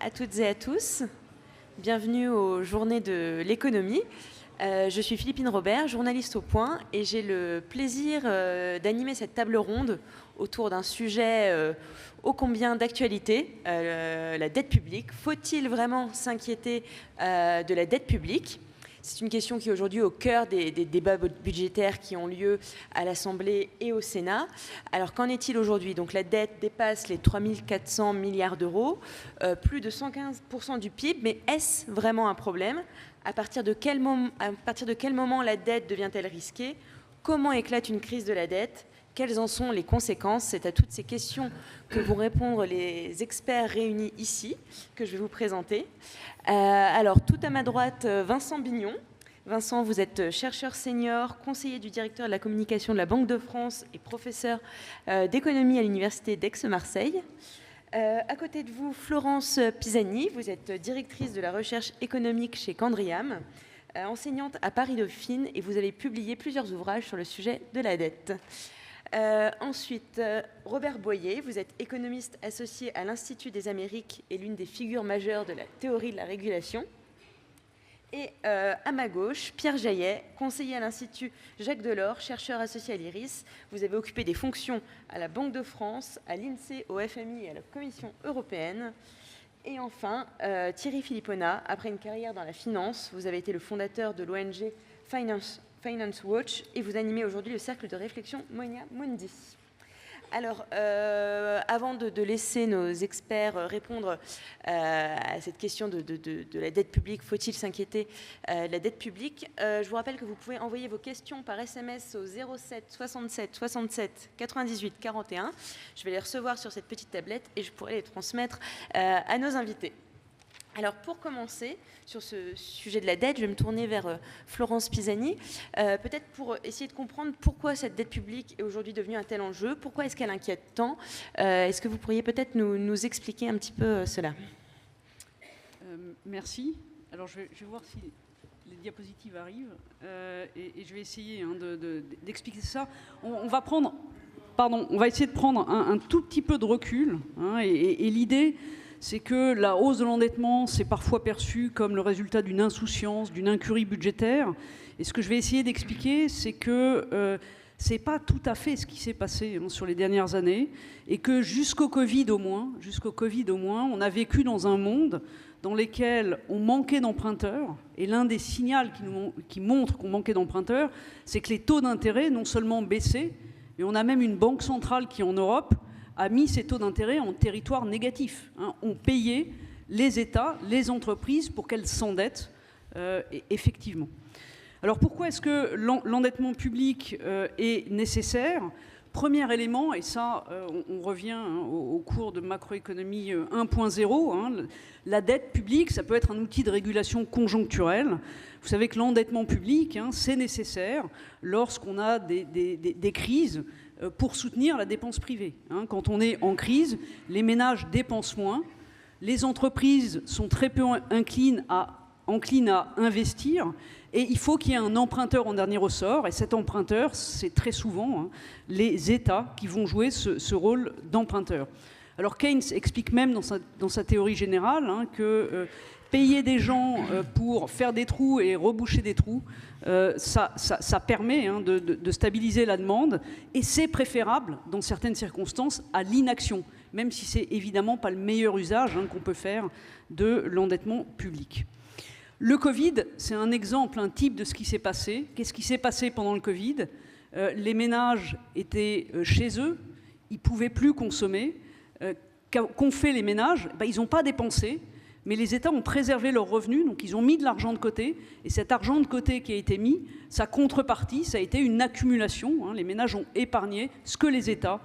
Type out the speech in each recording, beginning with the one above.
à toutes et à tous. Bienvenue aux Journées de l'économie. Je suis Philippine Robert, journaliste au Point, et j'ai le plaisir d'animer cette table ronde autour d'un sujet ô combien d'actualité, la dette publique. Faut-il vraiment s'inquiéter de la dette publique ? C'est une question qui est aujourd'hui au cœur des débats budgétaires qui ont lieu à l'Assemblée et au Sénat. Alors qu'en est-il aujourd'hui ? Donc la dette dépasse les 3 400 milliards d'euros, plus de 115% du PIB, mais est-ce vraiment un problème ? À partir de quel moment la dette devient-elle risquée ? Comment éclate une crise de la dette ? Quelles en sont les conséquences ? C'est à toutes ces questions que vont répondre les experts réunis ici, que je vais vous présenter. Alors, tout à ma droite, Vincent Bignon. Vincent, vous êtes chercheur senior, conseiller du directeur de la communication de la Banque de France et professeur d'économie à l'Université d'Aix-Marseille. À côté de vous, Florence Pisani, vous êtes directrice de la recherche économique chez Candriam, enseignante à Paris-Dauphine, et vous avez publié plusieurs ouvrages sur le sujet de la dette. Ensuite, Robert Boyer, vous êtes économiste associé à l'Institut des Amériques et l'une des figures majeures de la théorie de la régulation. Et à ma gauche, Pierre Jaillet, conseiller à l'Institut Jacques Delors, chercheur associé à l'IRIS. Vous avez occupé des fonctions à la Banque de France, à l'INSEE, au FMI et à la Commission européenne. Et enfin, Thierry Philippona, après une carrière dans la finance, vous avez été le fondateur de l'ONG Finance Watch, et vous animez aujourd'hui le cercle de réflexion Monia Mundi. Alors, avant de laisser nos experts répondre à cette question de la dette publique, faut-il s'inquiéter de la dette publique, je vous rappelle que vous pouvez envoyer vos questions par SMS au 07 67 67 98 41. Je vais les recevoir sur cette petite tablette et je pourrai les transmettre à nos invités. Alors, pour commencer, sur ce sujet de la dette, je vais me tourner vers Florence Pisani, peut-être pour essayer de comprendre pourquoi cette dette publique est aujourd'hui devenue un tel enjeu, pourquoi est-ce qu'elle inquiète tant. Est-ce que vous pourriez peut-être nous expliquer un petit peu cela ? Merci. Alors, je vais voir si les diapositives arrivent, et je vais essayer d'expliquer ça. On va essayer de prendre un tout petit peu de recul, et l'idée, c'est que la hausse de l'endettement, c'est parfois perçu comme le résultat d'une insouciance, d'une incurie budgétaire. Et ce que je vais essayer d'expliquer, c'est que ce n'est pas tout à fait ce qui s'est passé sur les dernières années, et que jusqu'au Covid au moins, on a vécu dans un monde dans lequel on manquait d'emprunteurs. Et l'un des signaux qui montre qu'on manquait d'emprunteurs, c'est que les taux d'intérêt non seulement baissaient, mais on a même une banque centrale qui, en Europe, a mis ces taux d'intérêt en territoire négatif. On payait les États, les entreprises pour qu'elles s'endettent effectivement. Alors pourquoi est-ce que l'endettement public est nécessaire ? Premier élément, et ça on revient au cours de macroéconomie 1.0, la dette publique, ça peut être un outil de régulation conjoncturelle. Vous savez que l'endettement public, c'est nécessaire lorsqu'on a des crises pour soutenir la dépense privée. Quand on est en crise, les ménages dépensent moins, les entreprises sont très peu enclines à investir, et il faut qu'il y ait un emprunteur en dernier ressort, et cet emprunteur, c'est très souvent les États qui vont jouer ce rôle d'emprunteur. Alors Keynes explique même dans sa théorie générale que payer des gens pour faire des trous et reboucher des trous, ça permet de stabiliser la demande, et c'est préférable, dans certaines circonstances, à l'inaction, même si c'est évidemment pas le meilleur usage qu'on peut faire de l'endettement public. Le Covid, c'est un exemple, un type de ce qui s'est passé. Qu'est-ce qui s'est passé pendant le Covid ? Les ménages étaient chez eux, ils ne pouvaient plus consommer. Qu'ont fait les ménages ? Ils n'ont pas dépensé, mais les États ont préservé leurs revenus, donc ils ont mis de l'argent de côté, et cet argent de côté qui a été mis, sa contrepartie, ça a été une accumulation. Les ménages ont épargné ce que les États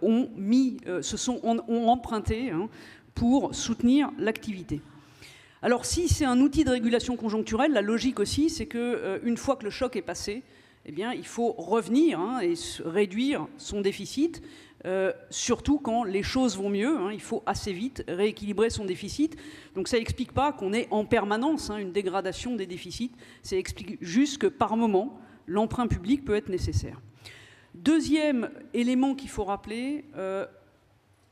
ont emprunté pour soutenir l'activité. Alors si c'est un outil de régulation conjoncturelle, la logique aussi, c'est qu'une fois que le choc est passé, il faut revenir et réduire son déficit, surtout quand les choses vont mieux. Il faut assez vite rééquilibrer son déficit. Donc ça n'explique pas qu'on ait en permanence une dégradation des déficits, ça explique juste que par moment, l'emprunt public peut être nécessaire. Deuxième élément qu'il faut rappeler,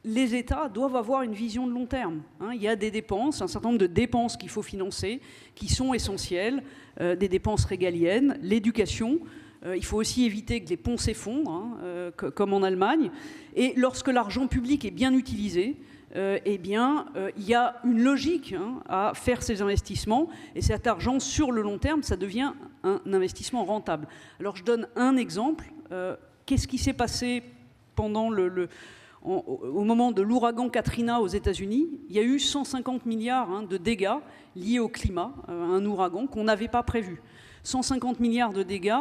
les États doivent avoir une vision de long terme. Il y a des dépenses, un certain nombre de dépenses qu'il faut financer, qui sont essentielles, des dépenses régaliennes, l'éducation. Il faut aussi éviter que les ponts s'effondrent, comme en Allemagne. Et lorsque l'argent public est bien utilisé, il y a une logique à faire ces investissements. Et cet argent, sur le long terme, ça devient un investissement rentable. Alors, je donne un exemple. Qu'est-ce qui s'est passé pendant au moment de l'ouragan Katrina aux États-Unis? Il y a eu 150 milliards de dégâts liés au climat, un ouragan qu'on n'avait pas prévu. 150 milliards de dégâts,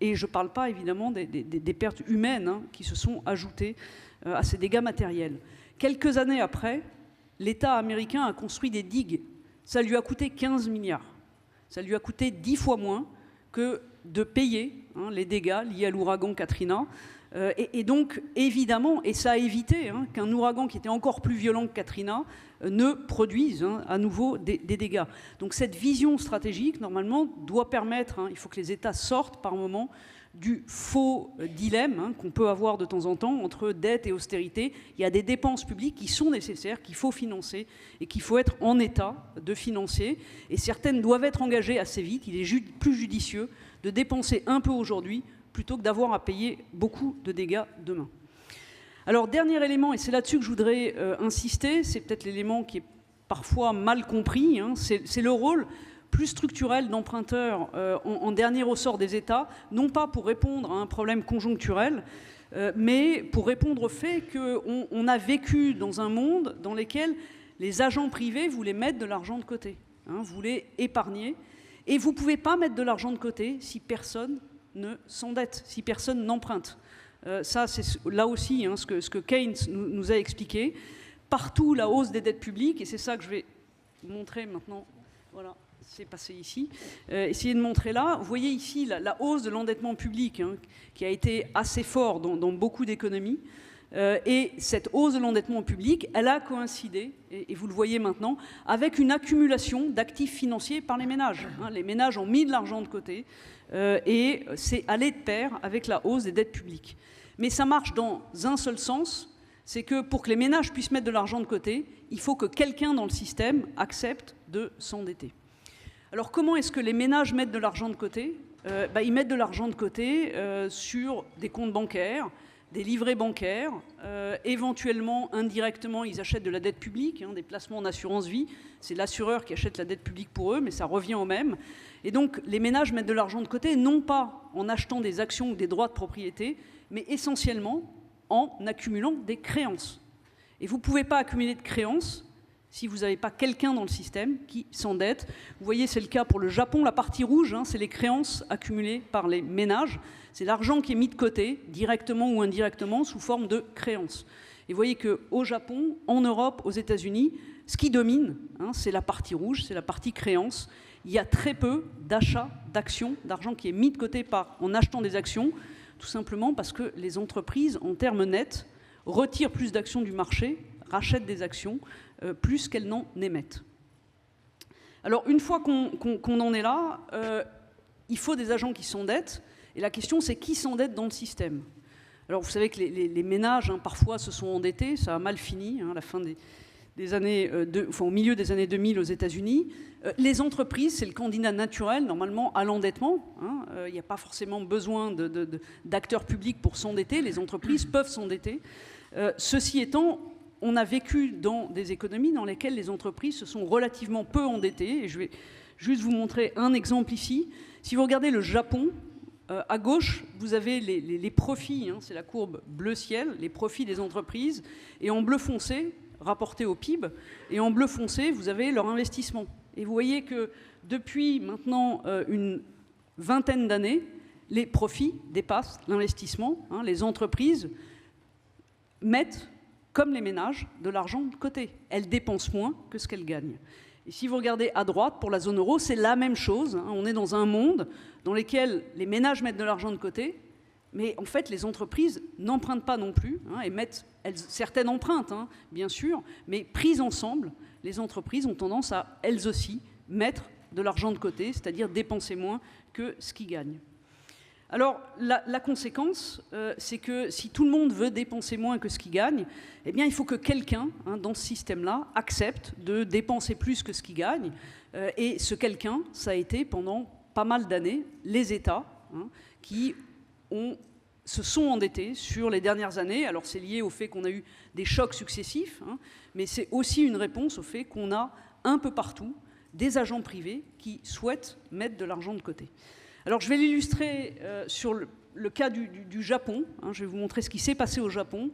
et je ne parle pas évidemment des pertes humaines qui se sont ajoutées à ces dégâts matériels. Quelques années après, l'État américain a construit des digues. Ça lui a coûté 15 milliards. Ça lui a coûté 10 fois moins que de payer les dégâts liés à l'ouragan Katrina. Et donc, évidemment, et ça a évité qu'un ouragan qui était encore plus violent que Katrina ne produise à nouveau des dégâts. Donc cette vision stratégique, normalement, doit permettre, il faut que les États sortent par moment du faux dilemme qu'on peut avoir de temps en temps entre dette et austérité. Il y a des dépenses publiques qui sont nécessaires, qu'il faut financer et qu'il faut être en état de financer. Et certaines doivent être engagées assez vite. Il est plus judicieux de dépenser un peu aujourd'hui plutôt que d'avoir à payer beaucoup de dégâts demain. Alors, dernier élément, et c'est là-dessus que je voudrais insister, c'est peut-être l'élément qui est parfois mal compris, c'est le rôle plus structurel d'emprunteurs en dernier ressort des États, non pas pour répondre à un problème conjoncturel, mais pour répondre au fait qu'on a vécu dans un monde dans lequel les agents privés voulaient mettre de l'argent de côté, voulaient épargner, et vous ne pouvez pas mettre de l'argent de côté si personne ne s'endette, si personne n'emprunte. Ça, c'est là aussi ce que Keynes nous a expliqué. Partout, la hausse des dettes publiques, et c'est ça que je vais montrer maintenant. Voilà, c'est passé ici. Essayez de montrer là. Vous voyez ici la hausse de l'endettement public qui a été assez fort dans beaucoup d'économies. Et cette hausse de l'endettement public, elle a coïncidé, et vous le voyez maintenant, avec une accumulation d'actifs financiers par les ménages. Les ménages ont mis de l'argent de côté, et c'est allé de pair avec la hausse des dettes publiques. Mais ça marche dans un seul sens, c'est que pour que les ménages puissent mettre de l'argent de côté, il faut que quelqu'un dans le système accepte de s'endetter. Alors comment est-ce que les ménages mettent de l'argent de côté? Ils mettent de l'argent de côté sur des comptes bancaires, des livrets bancaires, éventuellement, indirectement, ils achètent de la dette publique, des placements en assurance vie. C'est l'assureur qui achète la dette publique pour eux, mais ça revient au même. Et donc, les ménages mettent de l'argent de côté, non pas en achetant des actions ou des droits de propriété, mais essentiellement en accumulant des créances. Et vous ne pouvez pas accumuler de créances si vous n'avez pas quelqu'un dans le système qui s'endette. Vous voyez, c'est le cas pour le Japon. La partie rouge, c'est les créances accumulées par les ménages. C'est l'argent qui est mis de côté, directement ou indirectement, sous forme de créances. Et vous voyez qu'au Japon, en Europe, aux États-Unis, ce qui domine, c'est la partie rouge, c'est la partie créance. Il y a très peu d'achats d'actions, d'argent qui est mis de côté en achetant des actions, tout simplement parce que les entreprises, en termes nets, retirent plus d'actions du marché, rachètent des actions, plus qu'elles n'en émettent. Alors, une fois qu'on en est là, il faut des agents qui s'endettent. Et la question, c'est qui s'endette dans le système? Alors, vous savez que les ménages, parfois, se sont endettés. Ça a mal fini, à la fin des années, au milieu des années 2000 aux États-Unis. Les entreprises, c'est le candidat naturel, normalement, à l'endettement. Il n'y a pas forcément besoin d'acteurs publics pour s'endetter. Les entreprises peuvent s'endetter. Ceci étant, on a vécu dans des économies dans lesquelles les entreprises se sont relativement peu endettées. Et je vais juste vous montrer un exemple ici. Si vous regardez le Japon, à gauche, vous avez les profits, c'est la courbe bleu ciel, les profits des entreprises, et en bleu foncé, rapporté au PIB, et en bleu foncé, vous avez leur investissement. Et vous voyez que depuis maintenant une vingtaine d'années, les profits dépassent l'investissement. Les entreprises mettent, comme les ménages, de l'argent de côté. Elles dépensent moins que ce qu'elles gagnent. Et si vous regardez à droite, pour la zone euro, c'est la même chose. On est dans un monde dans lequel les ménages mettent de l'argent de côté, mais en fait, les entreprises n'empruntent pas non plus, et certaines empruntent, bien sûr, mais prises ensemble, les entreprises ont tendance à, elles aussi, mettre de l'argent de côté, c'est-à-dire dépenser moins que ce qu'ils gagnent. Alors, la conséquence, c'est que si tout le monde veut dépenser moins que ce qu'il gagne, eh bien, il faut que quelqu'un, dans ce système-là, accepte de dépenser plus que ce qu'il gagne. Et ce quelqu'un, ça a été, pendant pas mal d'années, les États, qui se sont endettés sur les dernières années. Alors, c'est lié au fait qu'on a eu des chocs successifs, mais c'est aussi une réponse au fait qu'on a un peu partout des agents privés qui souhaitent mettre de l'argent de côté. Alors, je vais l'illustrer sur le cas du Japon. Je vais vous montrer ce qui s'est passé au Japon.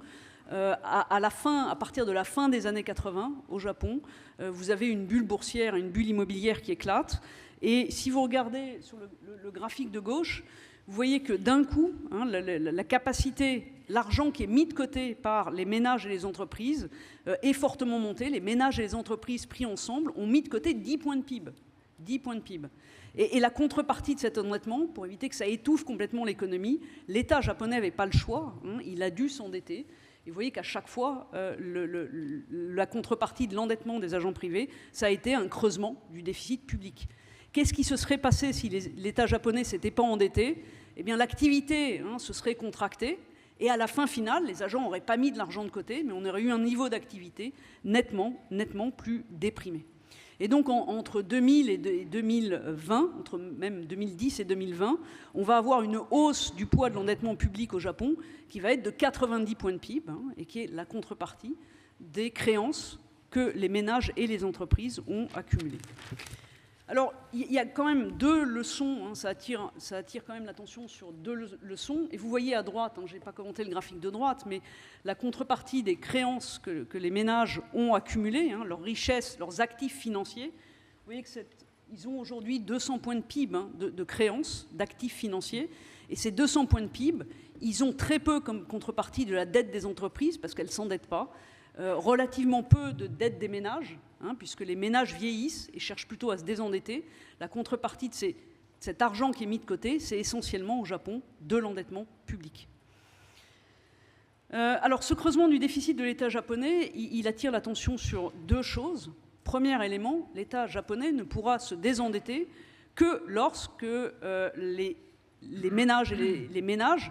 À partir de la fin des années 80, au Japon, vous avez une bulle boursière, une bulle immobilière qui éclate. Et si vous regardez sur le graphique de gauche, vous voyez que d'un coup, la capacité, l'argent qui est mis de côté par les ménages et les entreprises est fortement monté. Les ménages et les entreprises pris ensemble ont mis de côté 10 points de PIB. 10 points de PIB. Et la contrepartie de cet endettement, pour éviter que ça étouffe complètement l'économie, l'État japonais n'avait pas le choix, il a dû s'endetter. Et vous voyez qu'à chaque fois, la contrepartie de l'endettement des agents privés, ça a été un creusement du déficit public. Qu'est-ce qui se serait passé si l'État japonais ne s'était pas endetté? Eh bien, l'activité se serait contractée. Et à la fin finale, les agents n'auraient pas mis de l'argent de côté, mais on aurait eu un niveau d'activité nettement plus déprimé. Et donc, entre 2000 et 2020, entre même 2010 et 2020, on va avoir une hausse du poids de l'endettement public au Japon qui va être de 90 points de PIB, et qui est la contrepartie des créances que les ménages et les entreprises ont accumulées. Alors, il y a quand même deux leçons, ça attire quand même l'attention sur deux leçons. Et vous voyez à droite, je n'ai pas commenté le graphique de droite, mais la contrepartie des créances que les ménages ont accumulées, leurs richesses, leurs actifs financiers. Vous voyez qu'ils ont aujourd'hui 200 points de PIB de créances, d'actifs financiers. Et ces 200 points de PIB, ils ont très peu comme contrepartie de la dette des entreprises, parce qu'elles ne s'endettent pas. Relativement peu de dette des ménages, puisque les ménages vieillissent et cherchent plutôt à se désendetter. La contrepartie de cet argent qui est mis de côté, c'est essentiellement au Japon de l'endettement public. Alors, ce creusement du déficit de l'État japonais, il attire l'attention sur deux choses. Premier élément, l'État japonais ne pourra se désendetter que lorsque les ménages et les ménages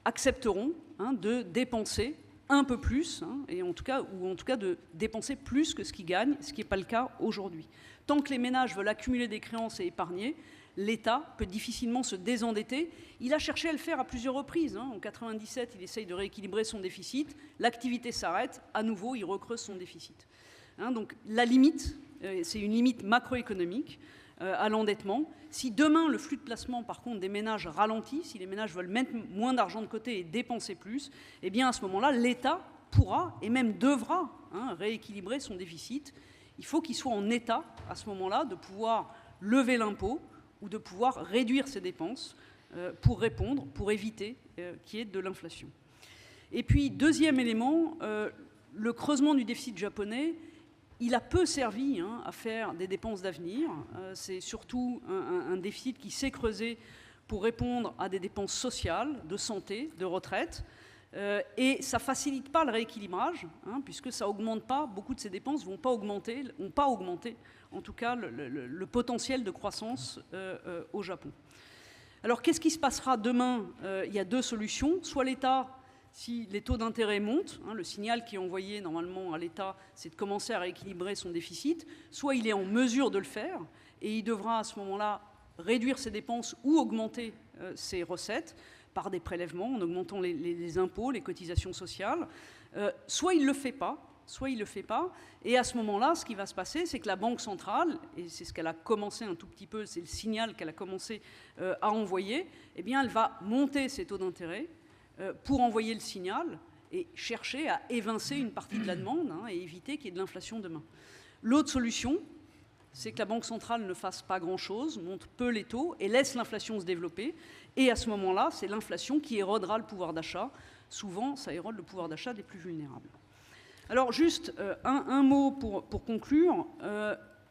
accepteront de dépenser un peu plus, ou en tout cas de dépenser plus que ce qu'ils gagnent, ce qui n'est pas le cas aujourd'hui. Tant que les ménages veulent accumuler des créances et épargner, l'État peut difficilement se désendetter. Il a cherché à le faire à plusieurs reprises. En 1997, il essaye de rééquilibrer son déficit, l'activité s'arrête, à nouveau, il recreuse son déficit. Donc la limite, c'est une limite macroéconomique à l'endettement. Si demain le flux de placement par contre des ménages ralentit, si les ménages veulent mettre moins d'argent de côté et dépenser plus, eh bien à ce moment-là l'État pourra et même devra rééquilibrer son déficit. Il faut qu'il soit en état à ce moment-là de pouvoir lever l'impôt ou de pouvoir réduire ses dépenses pour répondre, pour éviter qu'il y ait de l'inflation. Et puis deuxième élément, le creusement du déficit japonais, il a peu servi à faire des dépenses d'avenir. C'est surtout un déficit qui s'est creusé pour répondre à des dépenses sociales, de santé, de retraite. Et ça ne facilite pas le rééquilibrage, puisque ça n'augmente pas, beaucoup de ces dépenses n'ont pas augmenté, en tout cas, le potentiel de croissance au Japon. Alors, qu'est-ce qui se passera demain? Il y a deux solutions. Soit l'État, si les taux d'intérêt montent, le signal qui est envoyé normalement à l'État, c'est de commencer à rééquilibrer son déficit, soit il est en mesure de le faire, et il devra à ce moment-là réduire ses dépenses ou augmenter ses recettes par des prélèvements, en augmentant les impôts, les cotisations sociales, soit il ne le fait pas, et à ce moment-là, ce qui va se passer, c'est que la Banque centrale, et c'est ce qu'elle a commencé un tout petit peu, c'est le signal qu'elle a commencé à envoyer, eh bien elle va monter ses taux d'intérêt, pour envoyer le signal et chercher à évincer une partie de la demande et éviter qu'il y ait de l'inflation demain. L'autre solution, c'est que la Banque centrale ne fasse pas grand-chose, monte peu les taux et laisse l'inflation se développer. Et à ce moment-là, c'est l'inflation qui érodera le pouvoir d'achat. Souvent, ça érode le pouvoir d'achat des plus vulnérables. Alors juste un mot pour conclure.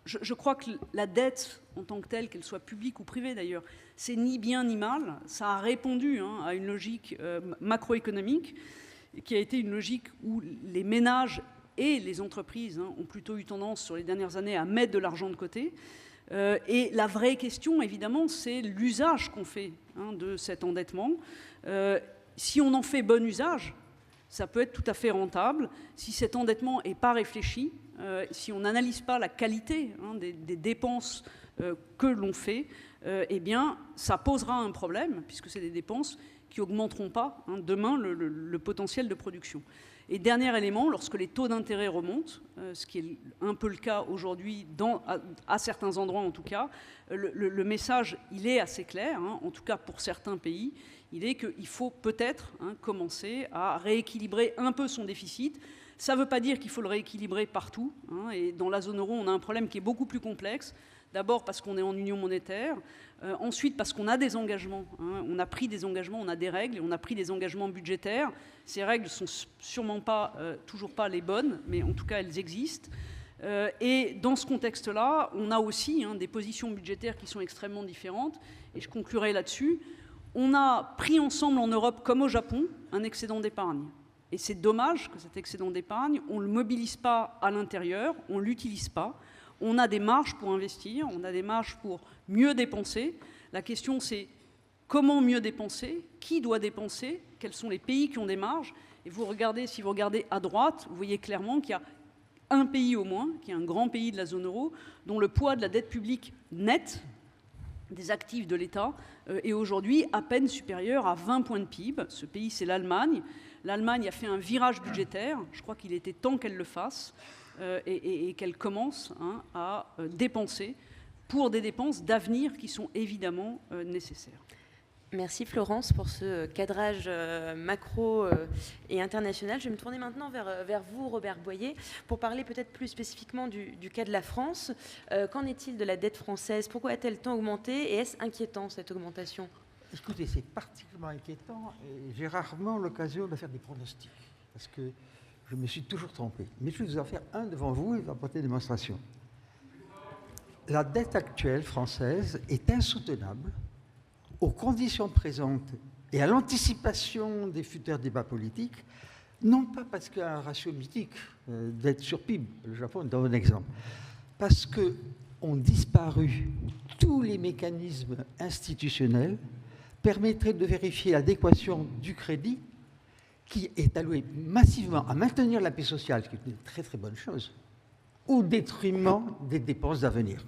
Je crois que la dette, en tant que telle, qu'elle soit publique ou privée d'ailleurs, c'est ni bien ni mal. Ça a répondu à une logique macroéconomique qui a été une logique où les ménages et les entreprises ont plutôt eu tendance sur les dernières années à mettre de l'argent de côté. Et la vraie question, évidemment, c'est l'usage qu'on fait de cet endettement. Si on en fait bon usage, ça peut être tout à fait rentable. Si cet endettement n'est pas réfléchi, si on n'analyse pas la qualité des dépenses que l'on fait, eh bien, ça posera un problème, puisque c'est des dépenses qui n'augmenteront pas demain le potentiel de production. Et dernier élément, lorsque les taux d'intérêt remontent, ce qui est un peu le cas aujourd'hui, à certains endroits en tout cas, le message, il est assez clair, en tout cas pour certains pays, il est qu'il faut peut-être commencer à rééquilibrer un peu son déficit. Ça ne veut pas dire qu'il faut le rééquilibrer partout, et dans la zone euro, on a un problème qui est beaucoup plus complexe. D'abord parce qu'on est en union monétaire, ensuite parce qu'on a des engagements, on a pris des engagements, on a des règles, et on a pris des engagements budgétaires. Ces règles ne sont sûrement pas, toujours pas les bonnes, mais en tout cas elles existent. Et dans ce contexte-là, on a aussi des positions budgétaires qui sont extrêmement différentes, et je conclurai là-dessus. On a pris ensemble en Europe, comme au Japon, un excédent d'épargne. Et c'est dommage que cet excédent d'épargne, on ne le mobilise pas à l'intérieur, on ne l'utilise pas. On a des marges pour investir, on a des marges pour mieux dépenser. La question, c'est comment mieux dépenser, qui doit dépenser, quels sont les pays qui ont des marges. Et si vous regardez à droite, vous voyez clairement qu'il y a un pays au moins, qui est un grand pays de la zone euro, dont le poids de la dette publique nette des actifs de l'État est aujourd'hui à peine supérieur à 20 points de PIB. Ce pays, c'est l'Allemagne. L'Allemagne a fait un virage budgétaire. Je crois qu'il était temps qu'elle le fasse. Et qu'elle commence à dépenser pour des dépenses d'avenir qui sont évidemment nécessaires. Merci Florence pour ce cadrage macro et international. Je vais me tourner maintenant vers vous, Robert Boyer, pour parler peut-être plus spécifiquement du cas de la France. Qu'en est-il de la dette française? Pourquoi a-t-elle tant augmenté et est-ce inquiétant cette augmentation? Écoutez, c'est particulièrement inquiétant et j'ai rarement l'occasion de faire des pronostics parce que je me suis toujours trompé. Mais je vais vous en faire un devant vous et vous en porter démonstration. La dette actuelle française est insoutenable aux conditions présentes et à l'anticipation des futurs débats politiques, non pas parce qu'il y a un ratio mythique dette sur PIB, le Japon est un bon exemple, parce qu'ont disparu tous les mécanismes institutionnels permettraient de vérifier l'adéquation du crédit qui est alloué massivement à maintenir la paix sociale, ce qui est une très très bonne chose, au détriment des dépenses d'avenir.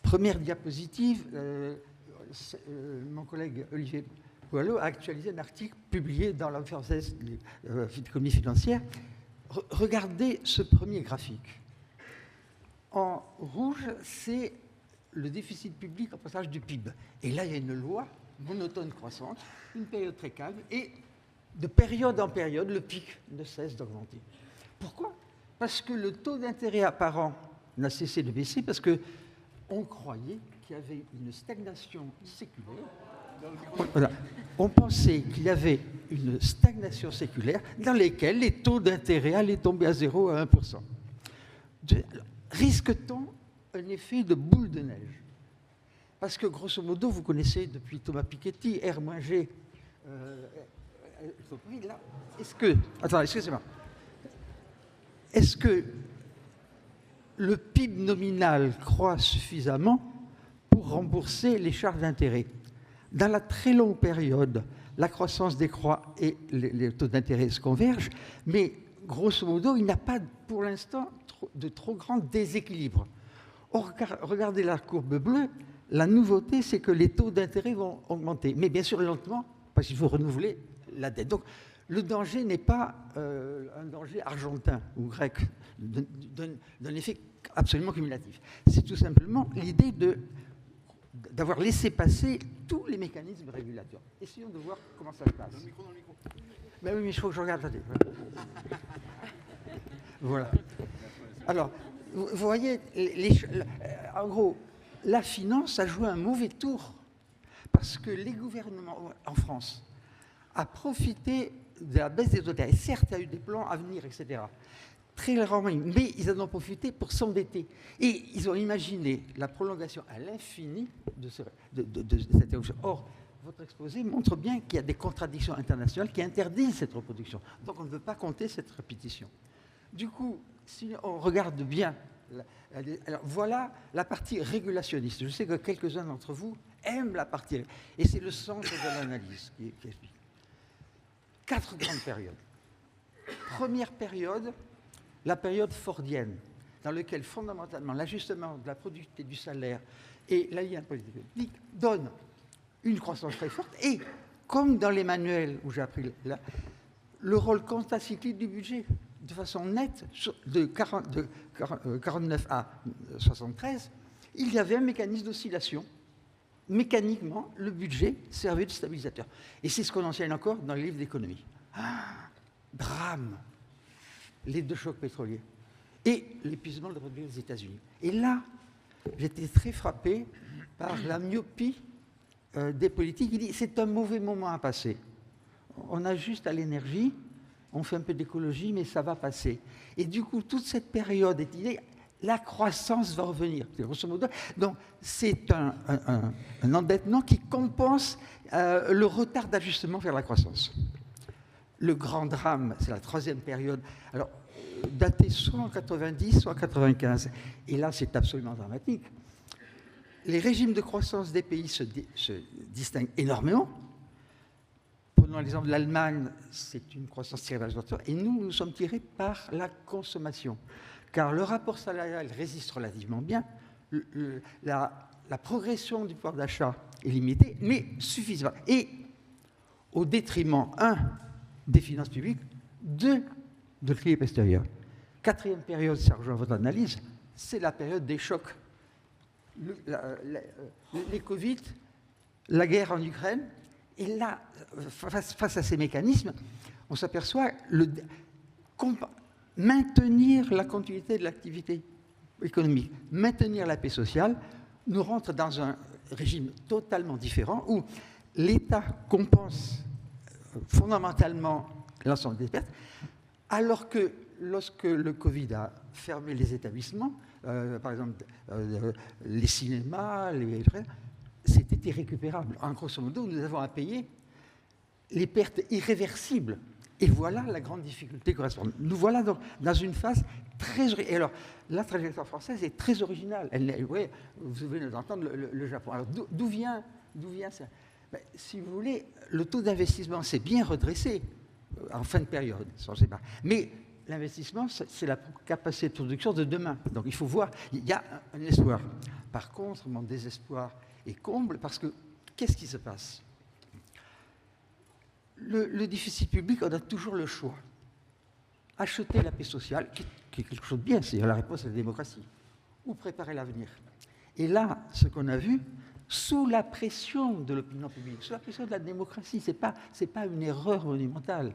Première diapositive, mon collègue Olivier Boileau a actualisé un article publié dans la française d'économie financière. Regardez ce premier graphique. En rouge, c'est le déficit public en pourcentage du PIB. Et là, il y a une loi monotone croissante, une période très calme, et de période en période, le pic ne cesse d'augmenter. Pourquoi? Parce que le taux d'intérêt apparent n'a cessé de baisser, parce qu'on croyait qu'il y avait une stagnation séculaire. Voilà. On pensait qu'il y avait une stagnation séculaire dans laquelle les taux d'intérêt allaient tomber à 0 à 1%. Risque-t-on un effet de boule de neige? Parce que, grosso modo, vous connaissez depuis Thomas Piketty, R-G. Là, excusez-moi. Est-ce que le PIB nominal croît suffisamment pour rembourser les charges d'intérêt? Dans la très longue période, la croissance décroît et les taux d'intérêt se convergent, mais grosso modo, il n'y a pas pour l'instant de trop grand déséquilibre. Or, regardez la courbe bleue, la nouveauté, c'est que les taux d'intérêt vont augmenter, mais bien sûr lentement, parce qu'il faut renouveler la dette. Donc, le danger n'est pas un danger argentin ou grec, d'un effet absolument cumulatif. C'est tout simplement l'idée d'avoir laissé passer tous les mécanismes régulateurs. Essayons de voir comment ça se passe. Dans le micro. Ben oui, mais il faut que je regarde. Voilà. Alors, vous voyez, en gros, la finance a joué un mauvais tour parce que les gouvernements en France a profité de la baisse des taux d'intérêt. Certes, il y a eu des plans à venir, etc. Très rarement, mais ils en ont profité pour s'endetter. Et ils ont imaginé la prolongation à l'infini de cette évolution. Or, votre exposé montre bien qu'il y a des contradictions internationales qui interdisent cette reproduction. Donc, on ne veut pas compter cette répétition. Du coup, si on regarde bien, alors voilà la partie régulationniste. Je sais que quelques-uns d'entre vous aiment la partie, et c'est le centre de l'analyse qui explique. 4 grandes périodes. Première période, la période fordienne, dans laquelle fondamentalement l'ajustement de la productivité du salaire et la ligne politique donnent une croissance très forte, et comme dans les manuels où j'ai appris là, le rôle contracyclique du budget, de façon nette, de 49 à 73, il y avait un mécanisme d'oscillation. Mécaniquement, le budget servait de stabilisateur. Et c'est ce qu'on enseigne encore dans les livres d'économie. Drame, les 2 chocs pétroliers et l'épuisement de produits des États-Unis. Et là, j'étais très frappé par la myopie des politiques. Il dit c'est un mauvais moment à passer. On ajuste à l'énergie, on fait un peu d'écologie, mais ça va passer. Et du coup, toute cette période est idée, la croissance va revenir. Grosso modo. Donc, c'est un endettement qui compense le retard d'ajustement vers la croissance. Le grand drame, c'est la 3e période. Alors, datée soit en 90, soit en 95. Et là, c'est absolument dramatique. Les régimes de croissance des pays se distinguent énormément. Prenons l'exemple de l'Allemagne, c'est une croissance tirée vers l'exportation, et nous sommes tirés par la consommation. Car le rapport salarial résiste relativement bien, la progression du pouvoir d'achat est limitée, mais suffisante. Et au détriment, 1, des finances publiques, 2, de l'équilibre extérieur. 4e période, ça rejoint votre analyse, c'est la période des chocs. Les Covid, la guerre en Ukraine, et là, face à ces mécanismes, on s'aperçoit maintenir la continuité de l'activité économique, maintenir la paix sociale, nous rentre dans un régime totalement différent où l'État compense fondamentalement l'ensemble des pertes, alors que lorsque le Covid a fermé les établissements, par exemple les cinémas, c'était irrécupérable. En grosso modo, nous avons à payer les pertes irréversibles. Et voilà la grande difficulté correspondante. Nous voilà donc dans une phase très... Et alors, la trajectoire française est très originale. Ouais, vous venez d'entendre le Japon. Alors, d'où vient ça? Ben, si vous voulez, le taux d'investissement s'est bien redressé en fin de période, ça, je sais pas. Mais l'investissement, c'est la capacité de production de demain. Donc, il faut voir, il y a un espoir. Par contre, mon désespoir est comble parce que, qu'est-ce qui se passe? Le déficit public, on a toujours le choix. Acheter la paix sociale, qui est quelque chose de bien, c'est la réponse à la démocratie, ou préparer l'avenir. Et là, ce qu'on a vu, sous la pression de l'opinion publique, sous la pression de la démocratie, ce n'est pas une erreur monumentale.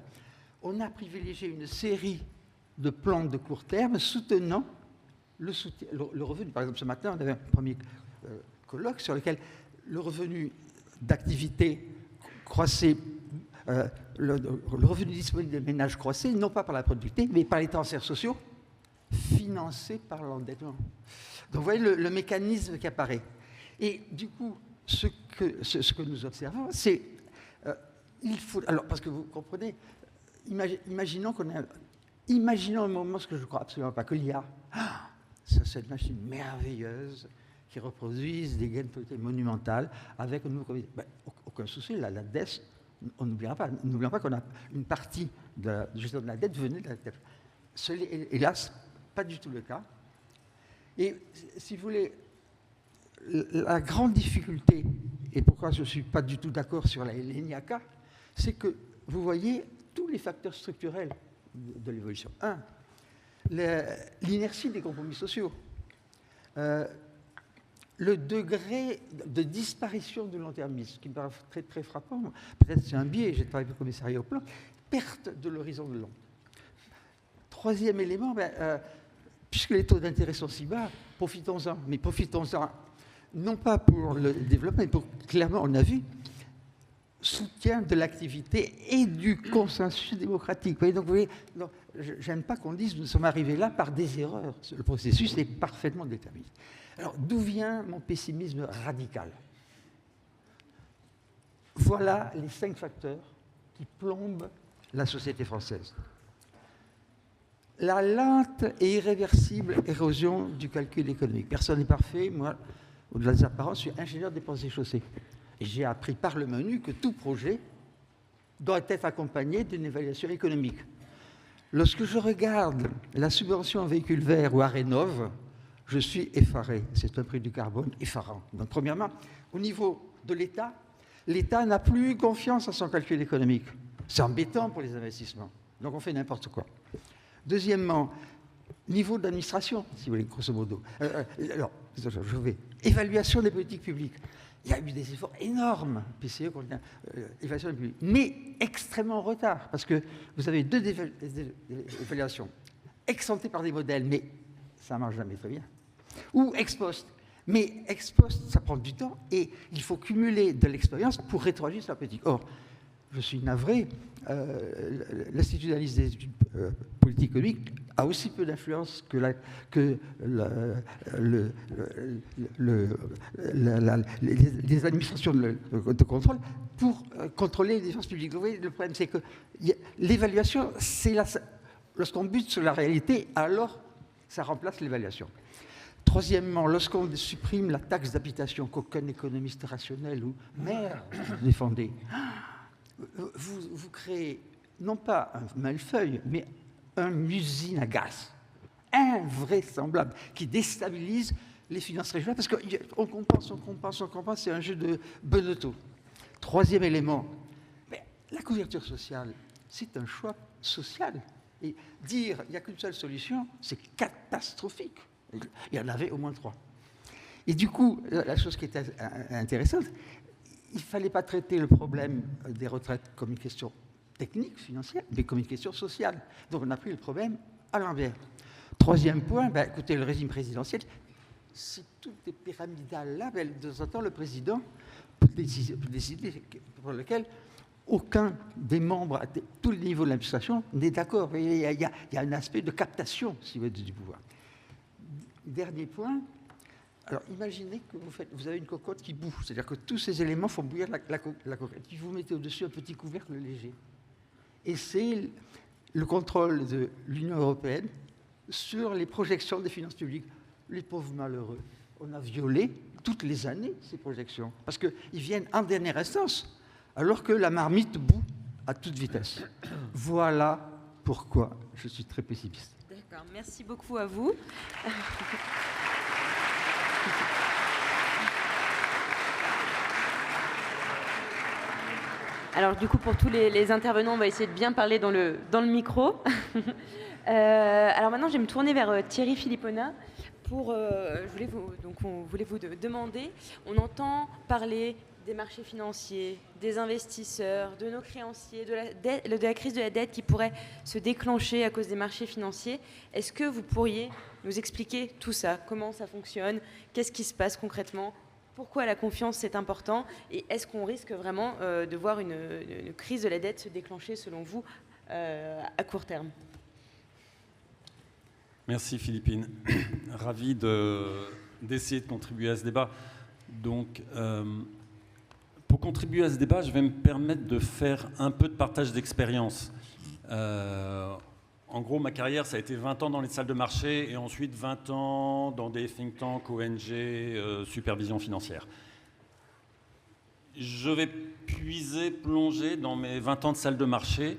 On a privilégié une série de plans de court terme soutenant le revenu. Par exemple, ce matin, on avait un premier colloque sur lequel le revenu d'activité croissait. Le revenu disponible des ménages croissait, non pas par la productivité, mais par les transferts sociaux, financés par l'endettement. Donc vous voyez le mécanisme qui apparaît. Et du coup, ce que nous observons, c'est... il faut... Alors, parce que vous comprenez, imaginons un moment, ce que je ne crois absolument pas, qu'il y a cette machine merveilleuse qui reproduise des gains de productivité monumentales avec un nouveau Covid. Ben, aucun souci, la dette... On n'oubliera pas qu'on a une partie de la gestion de la dette venue de la dette. Ce n'est hélas pas du tout le cas. Et si vous voulez, la grande difficulté, et pourquoi je ne suis pas du tout d'accord sur l'ENIACA, c'est que vous voyez tous les facteurs structurels de l'évolution. 1, l'inertie des compromis sociaux. Le degré de disparition du long-termisme, qui me paraît très, très frappant, peut-être c'est un biais, j'ai travaillé au commissariat au plan, perte de l'horizon de long. 3e élément, puisque les taux d'intérêt sont si bas, profitons-en. Mais profitons-en, non pas pour le développement, mais pour, clairement, on a vu, soutien de l'activité et du consensus démocratique. Vous voyez, donc, vous voyez, je n'aime pas qu'on dise nous sommes arrivés là par des erreurs. Le processus est parfaitement déterminé. Alors, d'où vient mon pessimisme radical? Voilà les 5 facteurs qui plombent la société française. la lente et irréversible érosion du calcul économique. Personne n'est parfait. Moi, au-delà des apparences, je suis ingénieur des ponts et chaussées. Et j'ai appris par le menu que tout projet doit être accompagné d'une évaluation économique. Lorsque je regarde la subvention en véhicule vert ou à Rénov', je suis effaré. C'est un prix du carbone effarant. Donc, premièrement, au niveau de l'État, l'État n'a plus confiance en son calcul économique. C'est embêtant pour les investissements. Donc, on fait n'importe quoi. Deuxièmement, niveau d'administration, si vous voulez, grosso modo. Alors, je vais. Évaluation des politiques publiques. Il y a eu des efforts énormes, PCE, évaluation des publics, mais extrêmement en retard, parce que vous avez deux évaluations. Ex-ante par des modèles, mais ça ne marche jamais très bien. Ou ex post. Mais ex post, ça prend du temps, et il faut cumuler de l'expérience pour rétroagir sur la politique. Or, je suis navré, l'Institut d'analyse des études politiques économiques a aussi peu d'influence que les administrations de contrôle pour contrôler les dépenses publiques. Vous voyez, le problème, c'est que l'évaluation, lorsqu'on bute sur la réalité, alors ça remplace l'évaluation. Troisièmement, lorsqu'on supprime la taxe d'habitation qu'aucun économiste rationnel ou maire défendait, vous créez non pas un millefeuille, mais une usine à gaz invraisemblable qui déstabilise les finances régionales parce qu'on compense, c'est un jeu de bonneteau. Troisième élément, la couverture sociale, c'est un choix social. Et dire il n'y a qu'une seule solution, c'est catastrophique. Il y en avait au moins 3. Et du coup, la chose qui était intéressante, il ne fallait pas traiter le problème des retraites comme une question technique, financière, mais comme une question sociale. Donc on a pris le problème à l'envers. Troisième point, écoutez, le régime présidentiel, si tout est pyramidal là, de temps en temps, le président peut décider pour lequel aucun des membres, à tous les niveaux de l'administration, n'est d'accord. Il y a un aspect de captation, si vous voulez, du pouvoir. Dernier point, alors imaginez que vous avez une cocotte qui bout, c'est-à-dire que tous ces éléments font bouillir la cocotte, puis vous mettez au-dessus un petit couvercle léger. Et c'est le contrôle de l'Union européenne sur les projections des finances publiques. Les pauvres malheureux, on a violé toutes les années ces projections, parce qu'ils viennent en dernière instance, alors que la marmite bout à toute vitesse. Voilà pourquoi je suis très pessimiste. D'accord, merci beaucoup à vous. Alors du coup, pour tous les intervenants, on va essayer de bien parler dans le micro. Alors maintenant, je vais me tourner vers Thierry Philippona. On voulait vous demander, on entend parler des marchés financiers, des investisseurs, de nos créanciers, de la crise de la dette qui pourrait se déclencher à cause des marchés financiers. Est-ce que vous pourriez nous expliquer tout ça? Comment ça fonctionne? Qu'est-ce qui se passe concrètement? Pourquoi la confiance, c'est important? Et est-ce qu'on risque vraiment de voir une crise de la dette se déclencher, selon vous, à court terme? Merci Philippine. Ravi d'essayer de contribuer à ce débat. Donc, pour contribuer à ce débat, je vais me permettre de faire un peu de partage d'expérience. En gros, ma carrière, ça a été 20 ans dans les salles de marché et ensuite 20 ans dans des think tanks, ONG, supervision financière. Je vais plonger dans mes 20 ans de salles de marché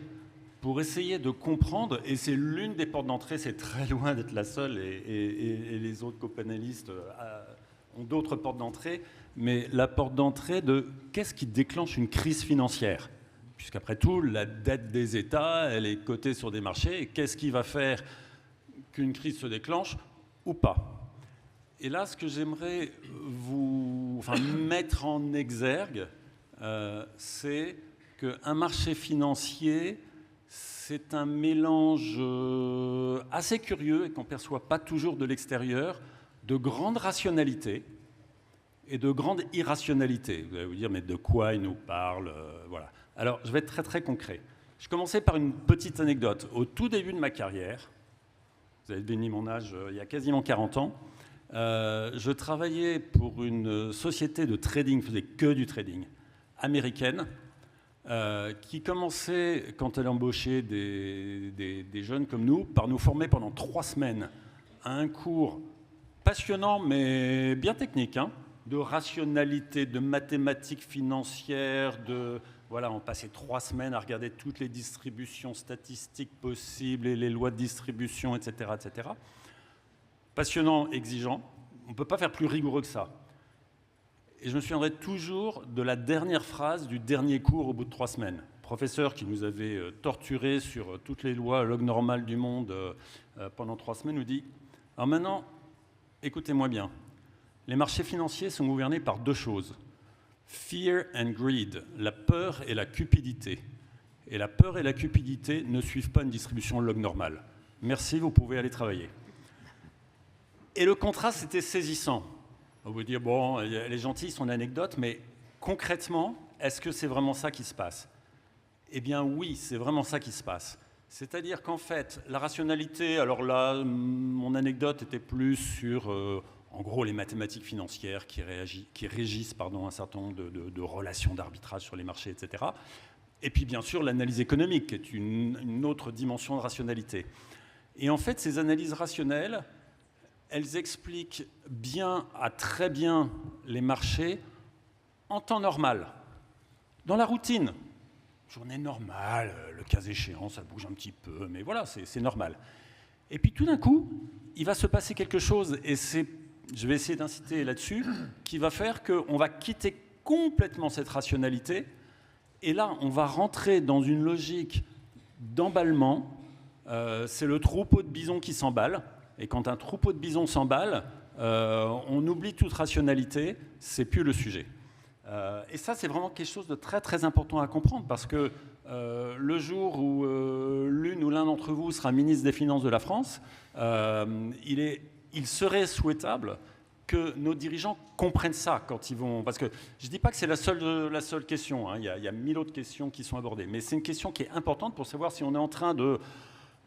pour essayer de comprendre, et c'est l'une des portes d'entrée, c'est très loin d'être la seule, et les autres copanélistes ont d'autres portes d'entrée, mais la porte d'entrée de qu'est-ce qui déclenche une crise financière? Puisqu'après tout, la dette des États, elle est cotée sur des marchés, et qu'est-ce qui va faire qu'une crise se déclenche ou pas? Et là, ce que j'aimerais mettre en exergue, c'est qu'un marché financier, c'est un mélange assez curieux et qu'on ne perçoit pas toujours de l'extérieur, de grande rationalité et de grande irrationalité. Vous allez vous dire, mais de quoi il nous parle? Voilà. Alors, je vais être très très concret. Je commençais par une petite anecdote. Au tout début de ma carrière, vous avez béni mon âge, il y a quasiment 40 ans, je travaillais pour une société de trading, je faisais que du trading, américaine, qui commençait, quand elle embauchait des jeunes comme nous, par nous former pendant 3 semaines à un cours passionnant mais bien technique, hein, de rationalité, de mathématiques financières, voilà, on passait 3 semaines à regarder toutes les distributions statistiques possibles et les lois de distribution, etc., etc. Passionnant, exigeant. On ne peut pas faire plus rigoureux que ça. Et je me souviendrai toujours de la dernière phrase du dernier cours au bout de 3 semaines. Le professeur qui nous avait torturés sur toutes les lois log normales du monde pendant 3 semaines nous dit « Alors maintenant, écoutez-moi bien, les marchés financiers sont gouvernés par 2 choses. Fear and greed, la peur et la cupidité. Et la peur et la cupidité ne suivent pas une distribution log normale. Merci, vous pouvez aller travailler. » Et le contraste était saisissant. On vous dire, bon, elle est gentille, son anecdote, mais concrètement, est-ce que c'est vraiment ça qui se passe? Eh bien oui, c'est vraiment ça qui se passe. C'est-à-dire qu'en fait, la rationalité, alors là, mon anecdote était plus sur, en gros, les mathématiques financières qui régissent un certain nombre de relations d'arbitrage sur les marchés, etc. Et puis bien sûr, l'analyse économique, qui est une autre dimension de rationalité. Et en fait, ces analyses rationnelles, elles expliquent très bien les marchés en temps normal, dans la routine. Journée normale, le cas échéant, ça bouge un petit peu, mais voilà, c'est normal. Et puis tout d'un coup, il va se passer quelque chose, et je vais essayer d'inciter là-dessus, qui va faire qu'on va quitter complètement cette rationalité, et là, on va rentrer dans une logique d'emballement. C'est le troupeau de bisons qui s'emballe. Et quand un troupeau de bisons s'emballe, on oublie toute rationalité, c'est plus le sujet. Et ça, c'est vraiment quelque chose de très très important à comprendre, parce que le jour où l'une ou l'un d'entre vous sera ministre des Finances de la France, il serait souhaitable que nos dirigeants comprennent ça quand ils vont... Parce que je ne dis pas que c'est la seule question, hein, il y a 1000 autres questions qui sont abordées, mais c'est une question qui est importante pour savoir si on est en train de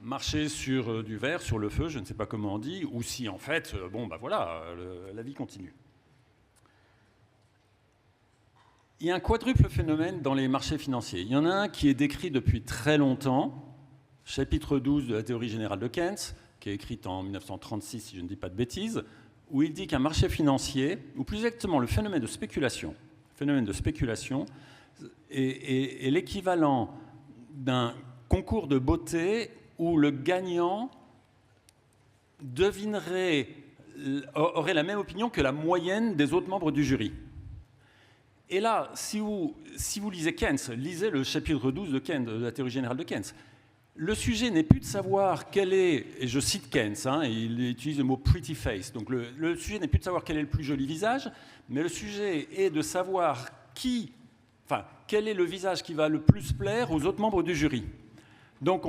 marcher sur du verre, sur le feu, je ne sais pas comment on dit, ou si en fait, la vie continue. Il y a un quadruple phénomène dans les marchés financiers. Il y en a un qui est décrit depuis très longtemps, chapitre 12 de la théorie générale de Keynes, qui est écrite en 1936, si je ne dis pas de bêtises, où il dit qu'un marché financier, ou plus exactement le phénomène de spéculation est l'équivalent d'un concours de beauté où le gagnant aurait la même opinion que la moyenne des autres membres du jury. Et là, si vous lisez Keynes, lisez le chapitre 12 de Keynes, de la théorie générale de Keynes. Le sujet n'est plus de savoir quel est, et je cite Keynes, hein, il utilise le mot pretty face, donc le sujet n'est plus de savoir quel est le plus joli visage, mais le sujet est de savoir quel est le visage qui va le plus plaire aux autres membres du jury. Donc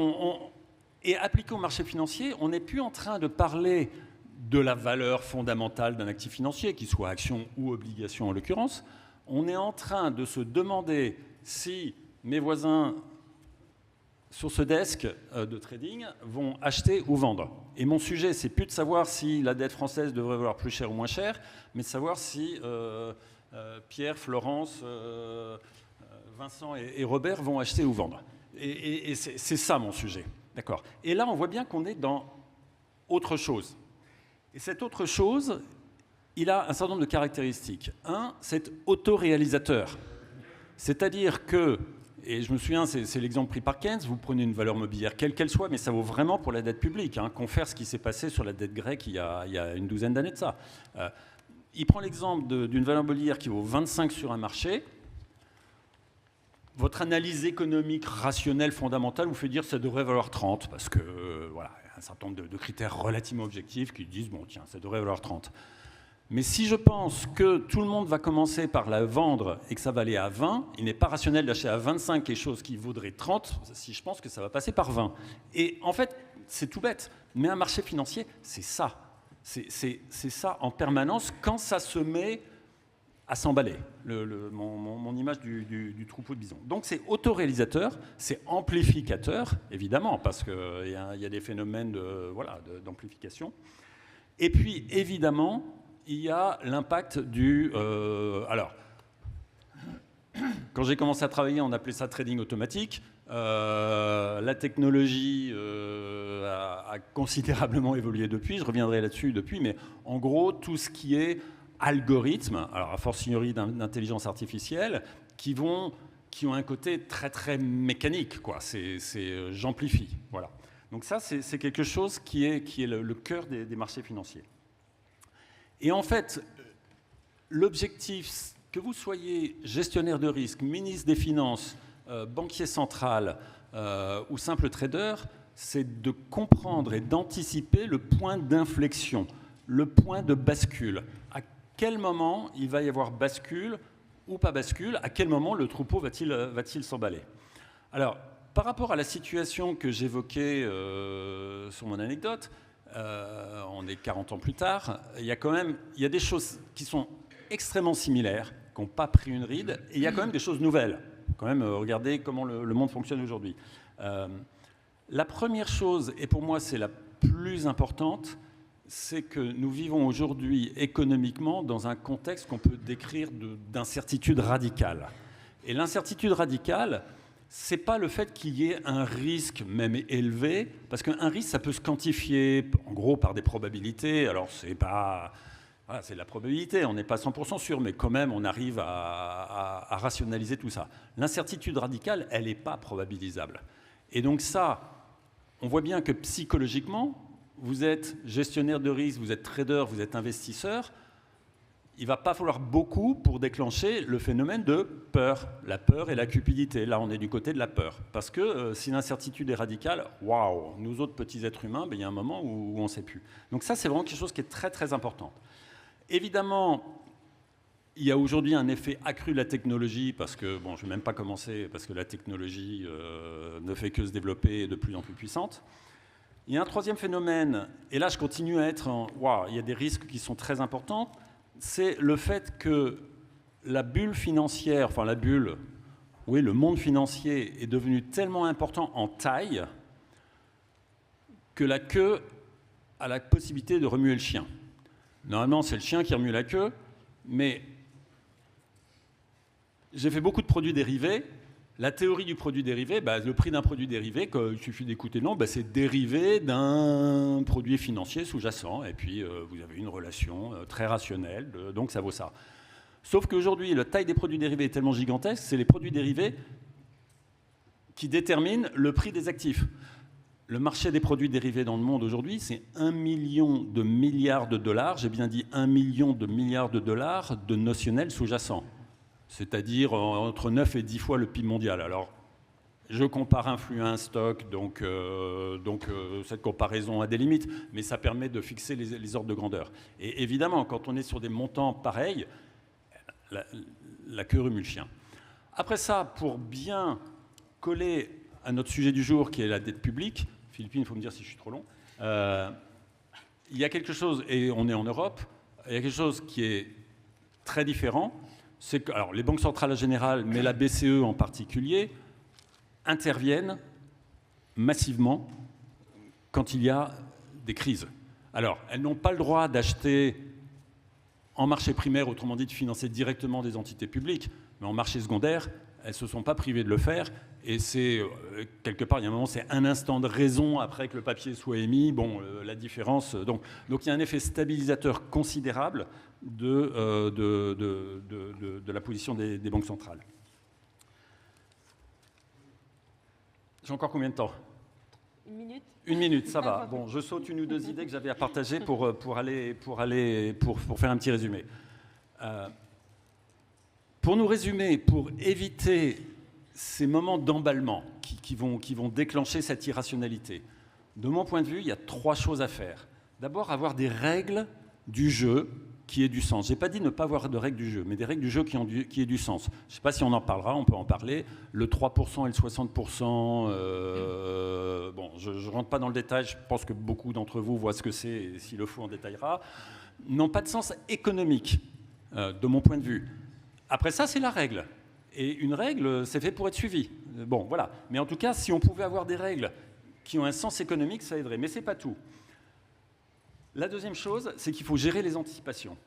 et appliqué au marché financier, on n'est plus en train de parler de la valeur fondamentale d'un actif financier, qu'il soit action ou obligation en l'occurrence. On est en train de se demander si mes voisins sur ce desk de trading vont acheter ou vendre. Et mon sujet, c'est plus de savoir si la dette française devrait valoir plus cher ou moins cher, mais de savoir si Pierre, Florence, Vincent et Robert vont acheter ou vendre. Et c'est ça mon sujet. D'accord. Et là, on voit bien qu'on est dans autre chose. Et cette autre chose, il a un certain nombre de caractéristiques. Un, c'est autoréalisateur. C'est-à-dire que, et je me souviens, c'est l'exemple pris par Keynes, vous prenez une valeur mobilière, quelle qu'elle soit, mais ça vaut vraiment pour la dette publique. Confère ce qui s'est passé sur la dette grecque il y a une douzaine d'années de ça. Il prend l'exemple d'une valeur mobilière qui vaut 25 sur un marché. Votre analyse économique rationnelle fondamentale vous fait dire que ça devrait valoir 30, parce que voilà, il y a un certain nombre de critères relativement objectifs qui disent, bon tiens, ça devrait valoir 30. Mais si je pense que tout le monde va commencer par la vendre et que ça va aller à 20, il n'est pas rationnel d'acheter à 25 quelque chose qui vaudrait 30 si je pense que ça va passer par 20. Et en fait, c'est tout bête, mais un marché financier, c'est ça. C'est ça en permanence quand ça se met à s'emballer, mon image du troupeau de bisons. Donc c'est autoréalisateur, c'est amplificateur, évidemment, parce qu'il y a des phénomènes d'amplification. Et puis, évidemment, il y a l'impact Quand j'ai commencé à travailler, on appelait ça trading automatique. La technologie a considérablement évolué depuis, je reviendrai là-dessus depuis, mais en gros, tout ce qui est algorithmes, alors a fortiori d'intelligence artificielle, qui ont un côté très très mécanique, quoi. J'amplifie, voilà. Donc ça, c'est quelque chose qui est le cœur des marchés financiers. Et en fait, l'objectif, que vous soyez gestionnaire de risque, ministre des Finances, banquier central ou simple trader, c'est de comprendre et d'anticiper le point d'inflexion, le point de bascule. À quel moment il va y avoir bascule ou pas bascule, à quel moment le troupeau va-t-il s'emballer. Alors, par rapport à la situation que j'évoquais sur mon anecdote, on est 40 ans plus tard, il y a des choses qui sont extrêmement similaires, qui n'ont pas pris une ride, et il y a quand même des choses nouvelles. Quand même, regardez comment le monde fonctionne aujourd'hui. La première chose, et pour moi c'est la plus importante, c'est que nous vivons aujourd'hui économiquement dans un contexte qu'on peut décrire d'incertitude radicale. Et l'incertitude radicale, c'est pas le fait qu'il y ait un risque même élevé, parce qu'un risque, ça peut se quantifier, en gros, par des probabilités. Alors, c'est pas... Voilà, c'est de la probabilité, on n'est pas 100% sûr, mais quand même, on arrive à rationaliser tout ça. L'incertitude radicale, elle n'est pas probabilisable. Et donc ça, on voit bien que psychologiquement, vous êtes gestionnaire de risque, vous êtes trader, vous êtes investisseur, il ne va pas falloir beaucoup pour déclencher le phénomène de peur. La peur et la cupidité. Là, on est du côté de la peur. Parce que si l'incertitude est radicale, waouh, nous autres petits êtres humains, il y a un moment où on ne sait plus. Donc ça, c'est vraiment quelque chose qui est très, très important. Évidemment, il y a aujourd'hui un effet accru de la technologie, parce que, bon, je ne vais même pas commencer, parce que la technologie ne fait que se développer et est de plus en plus puissante. Il y a un troisième phénomène, et là je continue à être waouh, il y a des risques qui sont très importants, c'est le fait que la bulle financière, enfin la bulle, oui, le monde financier est devenu tellement important en taille que la queue a la possibilité de remuer le chien. Normalement, c'est le chien qui remue la queue, mais j'ai fait beaucoup de produits dérivés. La théorie du produit dérivé, le prix d'un produit dérivé, il suffit d'écouter le nom, c'est dérivé d'un produit financier sous-jacent. Et puis, vous avez une relation très rationnelle, donc ça vaut ça. Sauf qu'aujourd'hui, la taille des produits dérivés est tellement gigantesque, c'est les produits dérivés qui déterminent le prix des actifs. Le marché des produits dérivés dans le monde aujourd'hui, c'est 1 million de milliards de dollars, j'ai bien dit 1 million de milliards de dollars de notionnel sous-jacent. C'est-à-dire entre 9 et 10 fois le PIB mondial. Alors, je compare un flux à un stock, donc cette comparaison a des limites, mais ça permet de fixer les ordres de grandeur. Et évidemment, quand on est sur des montants pareils, la queue remue le chien. Après ça, pour bien coller à notre sujet du jour, qui est la dette publique, Philippine, il faut me dire si je suis trop long, il y a quelque chose, et on est en Europe, il y a quelque chose qui est très différent, c'est que alors, les banques centrales générales, mais la BCE en particulier, interviennent massivement quand il y a des crises. Alors, elles n'ont pas le droit d'acheter en marché primaire, autrement dit de financer directement des entités publiques, mais en marché secondaire, elles ne se sont pas privées de le faire. Et c'est, quelque part, il y a un moment, c'est un instant de raison après que le papier soit émis. Bon, la différence... Donc il y a un effet stabilisateur considérable de la position des banques centrales. J'ai encore combien de temps ? 1 minute. 1 minute, ça va. Bon, je saute une ou deux idées que j'avais à partager pour faire un petit résumé. Pour nous résumer, pour éviter ces moments d'emballement qui vont déclencher cette irrationalité, de mon point de vue, il y a 3 choses à faire. D'abord, avoir des règles du jeu qui aient du sens. Je n'ai pas dit ne pas avoir de règles du jeu, mais des règles du jeu qui aient du sens. Je ne sais pas si on en parlera, on peut en parler. Le 3% et le 60%, bon, je ne rentre pas dans le détail, je pense que beaucoup d'entre vous voient ce que c'est, et s'il le faut, on détaillera, n'ont pas de sens économique, de mon point de vue. Après ça, c'est la règle. Et une règle, c'est fait pour être suivi. Bon, voilà. Mais en tout cas, si on pouvait avoir des règles qui ont un sens économique, ça aiderait. Mais ce n'est pas tout. La deuxième chose, c'est qu'il faut gérer les anticipations.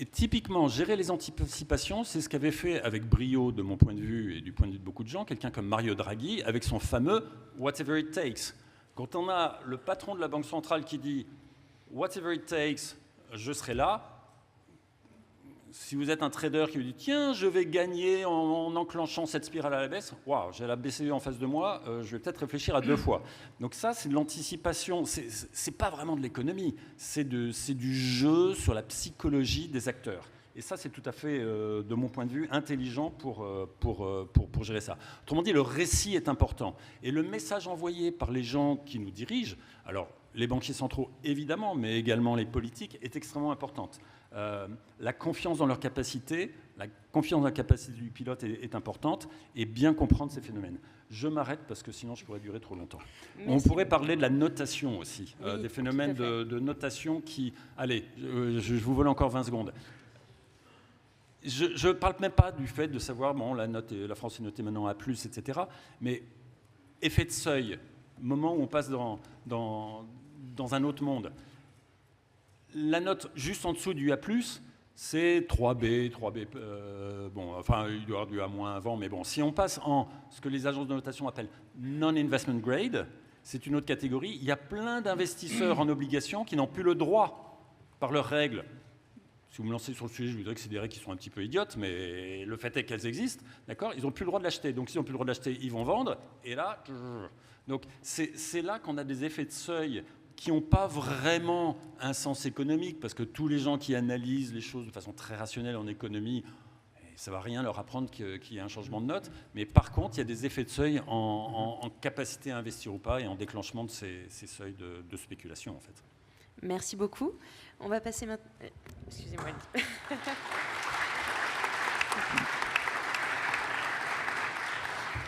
Et typiquement, gérer les anticipations, c'est ce qu'avait fait avec brio, de mon point de vue et du point de vue de beaucoup de gens, quelqu'un comme Mario Draghi, avec son fameux « whatever it takes ». Quand on a le patron de la Banque centrale qui dit « whatever it takes, je serai là », si vous êtes un trader qui vous dit « tiens, je vais gagner en enclenchant cette spirale à la baisse », waouh, j'ai la BCE en face de moi, je vais peut-être réfléchir à 2 fois. Donc ça, c'est de l'anticipation, c'est pas vraiment de l'économie, c'est du jeu sur la psychologie des acteurs. Et ça, c'est tout à fait, de mon point de vue, intelligent pour gérer ça. Autrement dit, le récit est important. Et le message envoyé par les gens qui nous dirigent, alors les banquiers centraux évidemment, mais également les politiques, est extrêmement importante. La confiance dans leur capacité, la confiance dans la capacité du pilote est importante, et bien comprendre ces phénomènes. Je m'arrête parce que sinon je pourrais durer trop longtemps. Merci. On pourrait parler de la notation aussi, oui, des phénomènes de notation qui... Allez, je vous vole encore 20 secondes. Je ne parle même pas du fait de savoir, bon, la France est notée maintenant à plus, etc. Mais effet de seuil, moment où on passe dans un autre monde. La note juste en dessous du A+, c'est 3B, bon, enfin, il doit y avoir du A- avant, mais bon, si on passe en ce que les agences de notation appellent non-investment grade, c'est une autre catégorie. Il y a plein d'investisseurs en obligations qui n'ont plus le droit, par leurs règles. Si vous me lancez sur le sujet, je vous dirais que c'est des règles qui sont un petit peu idiotes, mais le fait est qu'elles existent, d'accord ? Ils n'ont plus le droit de l'acheter. Donc, s'ils n'ont plus le droit de l'acheter, ils vont vendre. Et là, donc c'est là qu'on a des effets de seuil qui n'ont pas vraiment un sens économique, parce que tous les gens qui analysent les choses de façon très rationnelle en économie, ça ne va rien leur apprendre qu'il y a un changement de note. Mais par contre, il y a des effets de seuil en capacité à investir ou pas et en déclenchement de ces seuils de spéculation, en fait. Merci beaucoup. On va passer maintenant... Excusez-moi.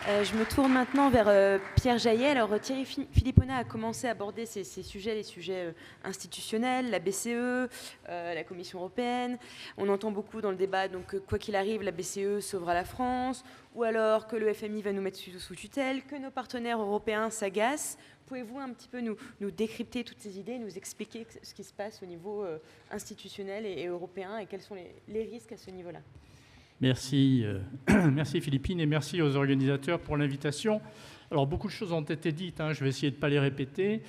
Je me tourne maintenant vers Pierre Jaillet. Alors Thierry Philippona a commencé à aborder ces sujets, les sujets institutionnels, la BCE, la Commission européenne. On entend beaucoup dans le débat, donc quoi qu'il arrive, la BCE sauvera la France, ou alors que le FMI va nous mettre sous tutelle, que nos partenaires européens s'agacent. Pouvez-vous un petit peu nous décrypter toutes ces idées, nous expliquer ce qui se passe au niveau institutionnel et européen et quels sont les risques à ce niveau-là ? Merci, merci Philippine, et merci aux organisateurs pour l'invitation. Alors, beaucoup de choses ont été dites, je vais essayer de ne pas les répéter.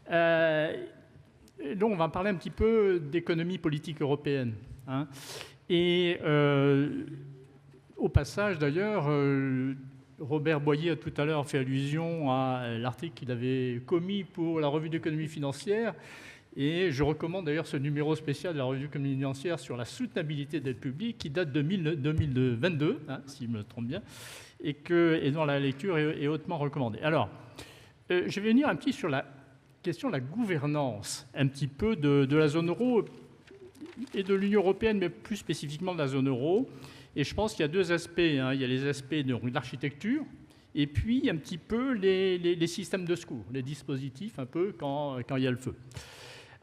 Donc, on va parler un petit peu d'économie politique européenne. Et au passage, d'ailleurs, Robert Boyer a tout à l'heure fait allusion à l'article qu'il avait commis pour la revue d'économie financière. Et je recommande d'ailleurs ce numéro spécial de la revue d'économie financière sur la soutenabilité de l'aide publique qui date de 2022, si je me trompe bien, et dont la lecture est hautement recommandée. Alors, je vais venir un petit sur la question de la gouvernance, un petit peu de la zone euro et de l'Union européenne, mais plus spécifiquement de la zone euro. Et je pense qu'il y a 2 aspects. Il y a les aspects de l'architecture, et puis un petit peu les systèmes de secours, les dispositifs un peu quand il y a le feu.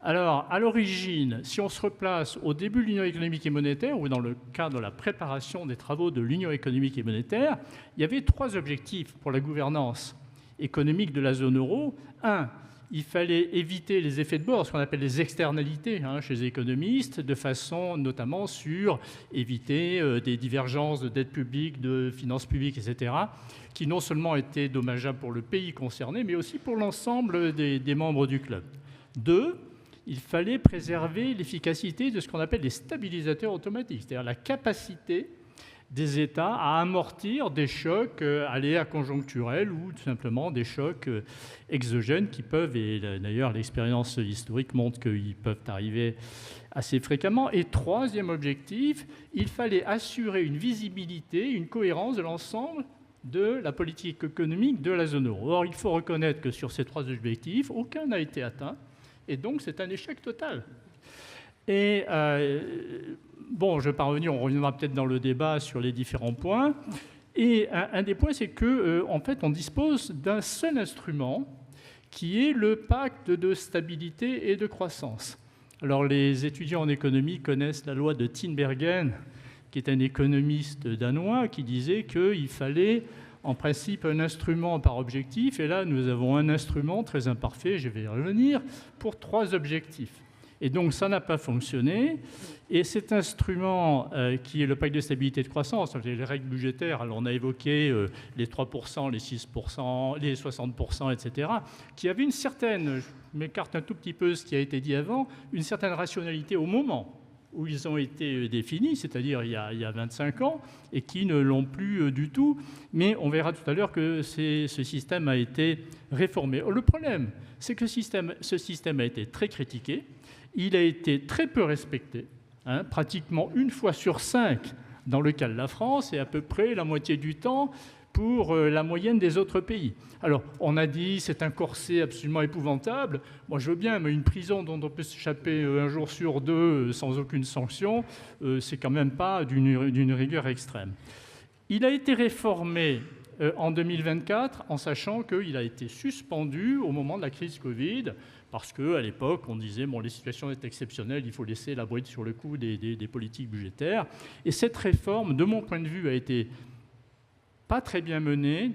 Alors, à l'origine, si on se replace au début de l'Union économique et monétaire, ou dans le cadre de la préparation des travaux de l'Union économique et monétaire, il y avait 3 objectifs pour la gouvernance économique de la zone euro. 1, il fallait éviter les effets de bord, ce qu'on appelle les externalités chez les économistes, de façon notamment sur éviter des divergences de dette publique, de finances publiques, etc., qui non seulement étaient dommageables pour le pays concerné, mais aussi pour l'ensemble des membres du club. 2, il fallait préserver l'efficacité de ce qu'on appelle les stabilisateurs automatiques, c'est-à-dire la capacité des États à amortir des chocs aléas conjoncturels ou tout simplement des chocs exogènes qui peuvent, et d'ailleurs l'expérience historique montre qu'ils peuvent arriver assez fréquemment. Et 3e objectif, il fallait assurer une visibilité, une cohérence de l'ensemble de la politique économique de la zone euro. Or, il faut reconnaître que sur ces 3 objectifs, aucun n'a été atteint. Et donc, c'est un échec total. Et bon, je ne vais pas revenir, on reviendra peut-être dans le débat sur les différents points. Et un des points, c'est qu'en fait, on dispose d'un seul instrument qui est le pacte de stabilité et de croissance. Alors, les étudiants en économie connaissent la loi de Tinbergen, qui est un économiste danois, qui disait qu'il fallait en principe un instrument par objectif, et là nous avons un instrument très imparfait, je vais y revenir, pour 3 objectifs. Et donc, ça n'a pas fonctionné. Et cet instrument qui est le pacte de stabilité et de croissance, les règles budgétaires, alors on a évoqué les 3%, les 6%, les 60%, etc., qui avait une certaine, je m'écarte un tout petit peu ce qui a été dit avant, une certaine rationalité au moment où ils ont été définis, c'est-à-dire il y a 25 ans, et qui ne l'ont plus du tout. Mais on verra tout à l'heure que ce système a été réformé. Le problème, c'est que ce système a été très critiqué, il a été très peu respecté, pratiquement 1 fois sur 5 dans le cas de la France, et à peu près la moitié du temps pour la moyenne des autres pays. Alors, on a dit c'est un corset absolument épouvantable. Moi, je veux bien, mais une prison dont on peut s'échapper un jour sur 2 sans aucune sanction, c'est quand même pas d'une rigueur extrême. Il a été réformé en 2024 en sachant qu'il a été suspendu au moment de la crise Covid parce qu'à l'époque, on disait bon, les situations sont exceptionnelles, il faut laisser la bride sur le cou des politiques budgétaires. Et cette réforme, de mon point de vue, a été pas très bien menée,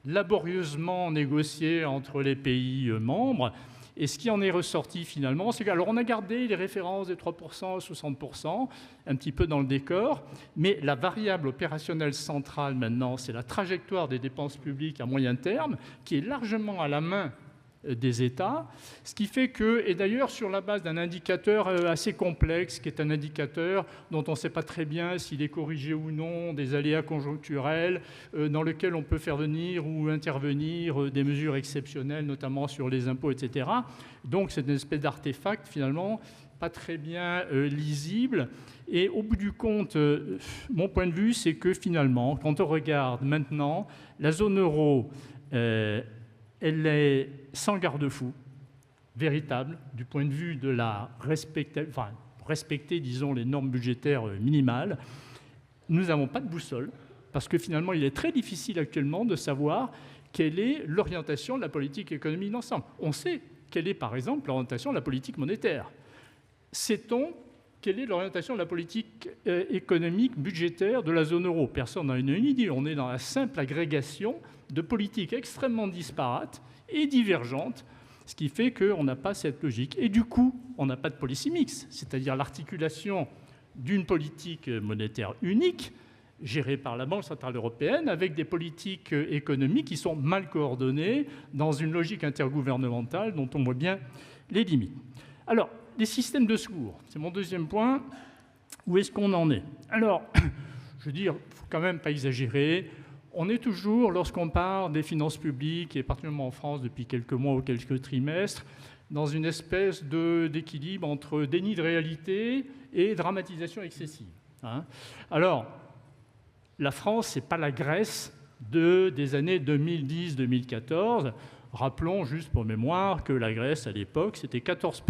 laborieusement négociée entre les pays membres. Et ce qui en est ressorti finalement, c'est qu'alors on a gardé les références des 3%, 60%, un petit peu dans le décor, mais la variable opérationnelle centrale maintenant, c'est la trajectoire des dépenses publiques à moyen terme, qui est largement à la main des États, ce qui fait que, et d'ailleurs sur la base d'un indicateur assez complexe, qui est un indicateur dont on ne sait pas très bien s'il est corrigé ou non, des aléas conjoncturels, dans lequel on peut faire venir ou intervenir des mesures exceptionnelles, notamment sur les impôts, etc. Donc c'est une espèce d'artefact finalement pas très bien lisible. Et au bout du compte, mon point de vue, c'est que finalement, quand on regarde maintenant, la zone euro, elle est sans garde-fou, véritable, du point de vue de la respecter, disons, les normes budgétaires minimales. Nous n'avons pas de boussole, parce que finalement, il est très difficile actuellement de savoir quelle est l'orientation de la politique économique d'ensemble. On sait quelle est, par exemple, l'orientation de la politique monétaire. Sait-on quelle est l'orientation de la politique économique budgétaire de la zone euro? Personne n'a une idée. On est dans la simple agrégation de politiques extrêmement disparates et divergentes, ce qui fait qu'on n'a pas cette logique. Et du coup, on n'a pas de policy mix, c'est-à-dire l'articulation d'une politique monétaire unique, gérée par la Banque centrale européenne, avec des politiques économiques qui sont mal coordonnées dans une logique intergouvernementale dont on voit bien les limites. Alors, les systèmes de secours, c'est mon deuxième point. Où est-ce qu'on en est? Alors, je veux dire, il ne faut quand même pas exagérer. On est toujours, lorsqu'on parle des finances publiques, et particulièrement en France depuis quelques mois ou quelques trimestres, dans une espèce d'équilibre entre déni de réalité et dramatisation excessive. Alors, la France, ce n'est pas la Grèce des années 2010-2014. Rappelons, juste pour mémoire, que la Grèce, à l'époque, c'était 14%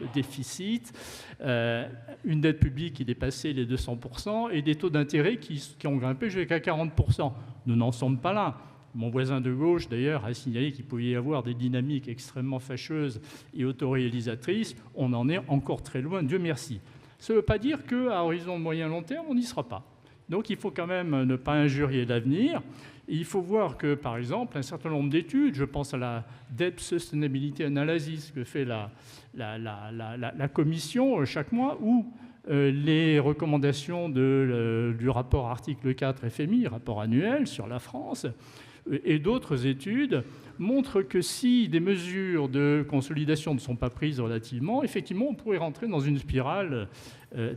de déficit, une dette publique qui dépassait les 200% et des taux d'intérêt qui ont grimpé jusqu'à 40%. Nous n'en sommes pas là. Mon voisin de gauche, d'ailleurs, a signalé qu'il pouvait y avoir des dynamiques extrêmement fâcheuses et autoréalisatrices. On en est encore très loin, Dieu merci. Ça ne veut pas dire qu'à horizon moyen-long terme, on n'y sera pas. Donc il faut quand même ne pas injurier l'avenir. Et il faut voir que, par exemple, un certain nombre d'études, je pense à la Debt Sustainability Analysis que fait la Commission chaque mois, ou les recommandations du rapport article 4 FMI, rapport annuel sur la France, et d'autres études, montrent que si des mesures de consolidation ne sont pas prises relativement, effectivement, on pourrait rentrer dans une spirale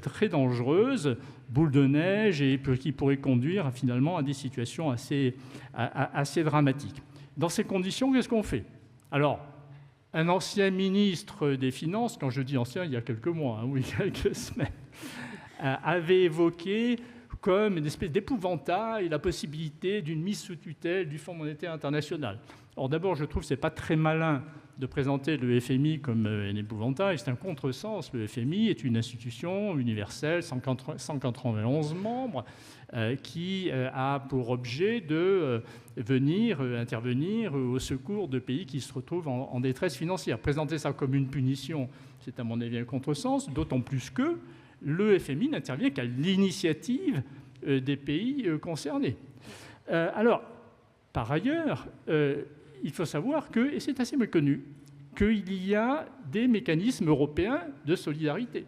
très dangereuse, boule de neige, et qui pourrait conduire finalement à des situations assez dramatiques. Dans ces conditions, qu'est-ce qu'on fait? Alors, un ancien ministre des Finances, quand je dis ancien, il y a quelques mois, ou il y a quelques semaines, avait évoqué comme une espèce d'épouvantail la possibilité d'une mise sous tutelle du Fonds monétaire international. Or, d'abord, je trouve que ce n'est pas très malin de présenter le FMI comme un épouvantail. C'est un contresens. Le FMI est une institution universelle, 191 membres, qui a pour objet de venir intervenir au secours de pays qui se retrouvent en détresse financière. Présenter ça comme une punition, c'est à mon avis un contresens, d'autant plus que le FMI n'intervient qu'à l'initiative des pays concernés. Alors, par ailleurs, il faut savoir que, et c'est assez méconnu, qu'il y a des mécanismes européens de solidarité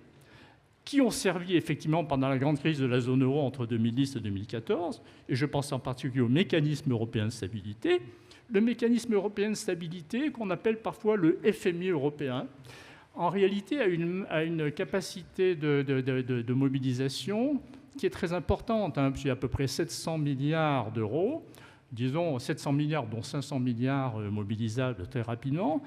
qui ont servi effectivement pendant la grande crise de la zone euro entre 2010 et 2014, et je pense en particulier au mécanisme européen de stabilité. Le mécanisme européen de stabilité, qu'on appelle parfois le FMI européen, en réalité a une capacité de mobilisation qui est très importante. C'est à peu près 700 milliards d'euros, disons 700 milliards dont 500 milliards mobilisables très rapidement.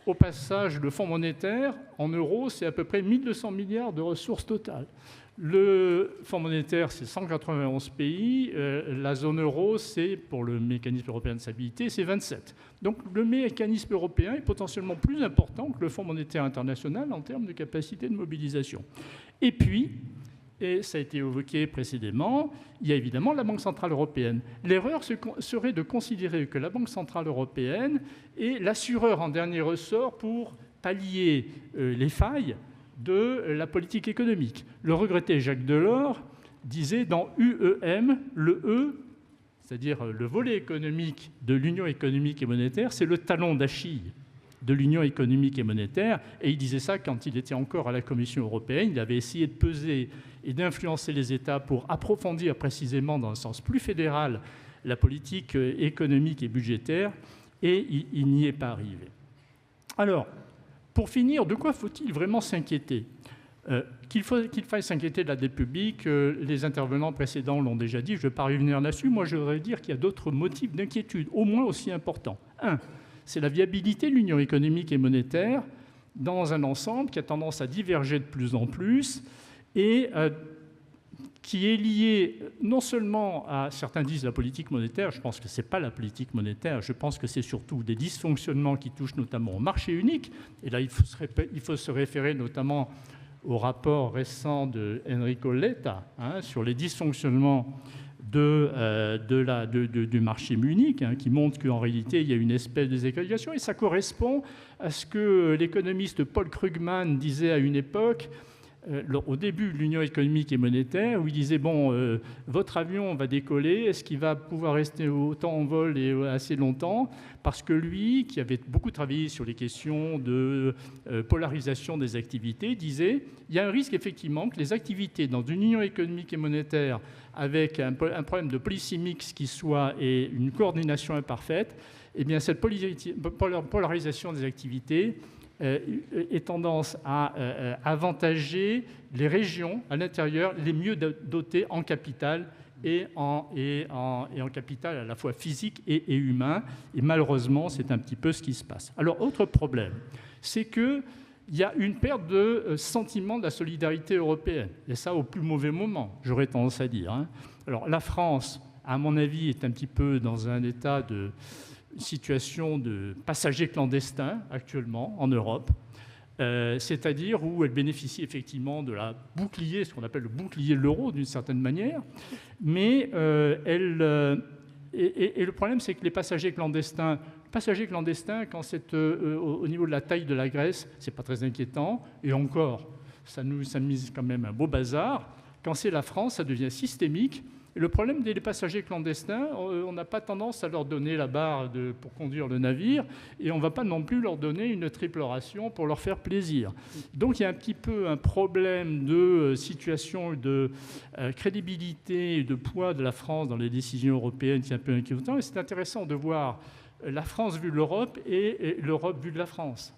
Au passage, le Fonds monétaire, en euros, c'est à peu près 1200 milliards de ressources totales. Le Fonds monétaire, c'est 191 pays. La zone euro, c'est, pour le mécanisme européen de stabilité, c'est 27. Donc le mécanisme européen est potentiellement plus important que le Fonds monétaire international en termes de capacité de mobilisation. Et puis, et ça a été évoqué précédemment, il y a évidemment la Banque centrale européenne. L'erreur serait de considérer que la Banque centrale européenne est l'assureur en dernier ressort pour pallier les failles de la politique économique. Le regretté Jacques Delors disait dans UEM, le E, c'est-à-dire le volet économique de l'Union économique et monétaire, c'est le talon d'Achille de l'Union économique et monétaire. Et il disait ça quand il était encore à la Commission européenne. Il avait essayé de peser et d'influencer les États pour approfondir précisément dans un sens plus fédéral la politique économique et budgétaire, et il n'y est pas arrivé. Alors, pour finir, de quoi faut-il vraiment s'inquiéter ? Qu'il faille s'inquiéter de la dette publique, les intervenants précédents l'ont déjà dit, je ne vais pas revenir là-dessus. Moi, je voudrais dire qu'il y a d'autres motifs d'inquiétude, au moins aussi importants. Un, c'est la viabilité de l'union économique et monétaire dans un ensemble qui a tendance à diverger de plus en plus et qui est lié non seulement à, certains disent la politique monétaire, je pense que ce n'est pas la politique monétaire, je pense que c'est surtout des dysfonctionnements qui touchent notamment au marché unique. Et là, il faut se référer notamment au rapport récent de Enrico Letta sur les dysfonctionnements du marché unique, qui montre qu'en réalité, il y a une espèce de désagrégation. Et ça correspond à ce que l'économiste Paul Krugman disait à une époque, au début de l'Union économique et monétaire, où il disait, bon, votre avion va décoller, est-ce qu'il va pouvoir rester autant en vol et assez longtemps ? Parce que lui, qui avait beaucoup travaillé sur les questions de polarisation des activités, disait, il y a un risque effectivement que les activités dans une union économique et monétaire avec un problème de policy mix qui soit et une coordination imparfaite, eh bien cette polarisation des activités ait tendance à avantager les régions à l'intérieur les mieux dotées en capital et en capital à la fois physique et humain. Et malheureusement, c'est un petit peu ce qui se passe. Alors, autre problème, c'est qu'il y a une perte de sentiment de la solidarité européenne. Et ça, au plus mauvais moment, j'aurais tendance à dire. Alors, la France, à mon avis, est un petit peu dans un état de situation de passagers clandestins actuellement en Europe, c'est-à-dire où elle bénéficie effectivement de la bouclier, ce qu'on appelle le bouclier de l'euro d'une certaine manière, mais le problème c'est que les passagers clandestins, quand c'est au niveau de la taille de la Grèce, c'est pas très inquiétant, et encore, ça mise quand même un beau bazar. Quand c'est la France, ça devient systémique. Et le problème des passagers clandestins, on n'a pas tendance à leur donner la barre pour conduire le navire et on ne va pas non plus leur donner une triple ration pour leur faire plaisir. Donc il y a un petit peu un problème de situation, de crédibilité et de poids de la France dans les décisions européennes qui est un peu inquiétant. Et c'est intéressant de voir la France vue de l'Europe et l'Europe vue de la France.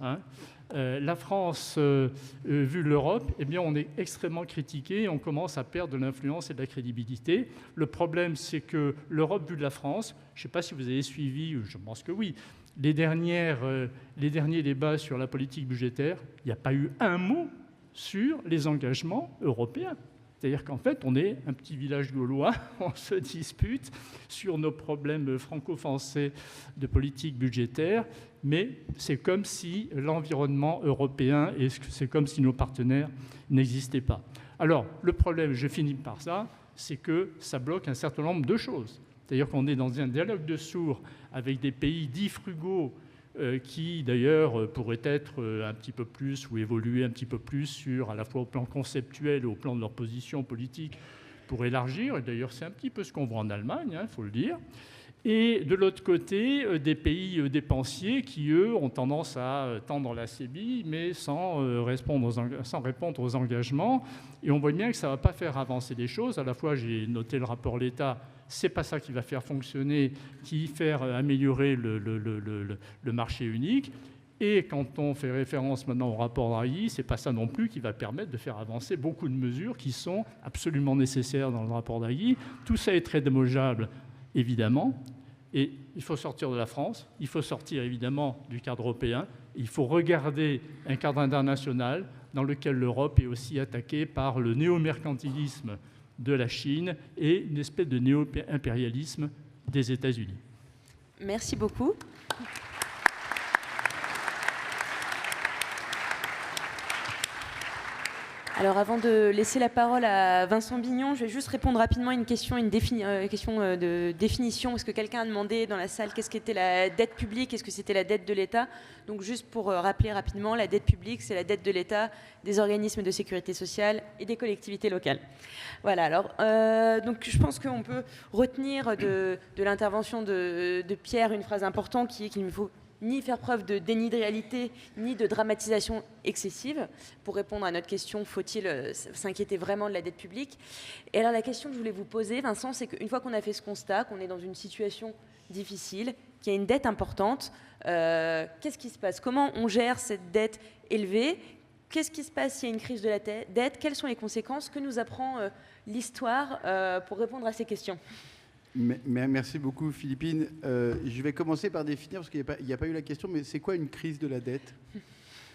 La France vue de l'Europe, eh bien, on est extrêmement critiqué et on commence à perdre de l'influence et de la crédibilité. Le problème, c'est que l'Europe vue de la France, je ne sais pas si vous avez suivi, je pense que oui, les derniers débats sur la politique budgétaire, il n'y a pas eu un mot sur les engagements européens. C'est-à-dire qu'en fait, on est un petit village gaulois, on se dispute sur nos problèmes franco-français de politique budgétaire, mais c'est comme si l'environnement européen, et c'est comme si nos partenaires n'existaient pas. Alors, le problème, je finis par ça, c'est que ça bloque un certain nombre de choses. C'est-à-dire qu'on est dans un dialogue de sourds avec des pays dits frugaux, qui d'ailleurs pourraient être un petit peu plus ou évoluer un petit peu plus sur à la fois au plan conceptuel et au plan de leur position politique pour élargir. Et d'ailleurs, c'est un petit peu ce qu'on voit en Allemagne, faut le dire. Et de l'autre côté, des pays dépensiers qui, eux, ont tendance à tendre la sébille, mais sans répondre aux engagements. Et on voit bien que ça ne va pas faire avancer les choses. À la fois, j'ai noté le rapport l'État, ce n'est pas ça qui va faire fonctionner, qui va faire améliorer le marché unique. Et quand on fait référence maintenant au rapport Draghi, ce n'est pas ça non plus qui va permettre de faire avancer beaucoup de mesures qui sont absolument nécessaires dans le rapport Draghi. Tout ça est très dommageable, évidemment. Et il faut sortir de la France, il faut sortir évidemment du cadre européen, il faut regarder un cadre international dans lequel l'Europe est aussi attaquée par le néo-mercantilisme de la Chine et une espèce de néo-impérialisme des États-Unis. Merci beaucoup. Alors avant de laisser la parole à Vincent Bignon, je vais juste répondre rapidement à une question, question de définition, parce que quelqu'un a demandé dans la salle qu'est-ce qu'était la dette publique, est-ce que c'était la dette de l'État. Donc juste pour rappeler rapidement, la dette publique, c'est la dette de l'État, des organismes de sécurité sociale et des collectivités locales. Voilà, alors donc je pense qu'on peut retenir de l'intervention de Pierre une phrase importante qui est qu'il ne faut ni faire preuve de déni de réalité, ni de dramatisation excessive. Pour répondre à notre question, faut-il s'inquiéter vraiment de la dette publique? Et alors la question que je voulais vous poser, Vincent, c'est qu'une fois qu'on a fait ce constat, qu'on est dans une situation difficile, qu'il y a une dette importante, qu'est-ce qui se passe? Comment on gère cette dette élevée? Qu'est-ce qui se passe s'il y a une crise de la dette? Quelles sont les conséquences? Que nous apprend l'histoire pour répondre à ces questions? Merci beaucoup, Philippine. Je vais commencer par définir, parce qu'il n'y a pas eu la question, mais c'est quoi une crise de la dette?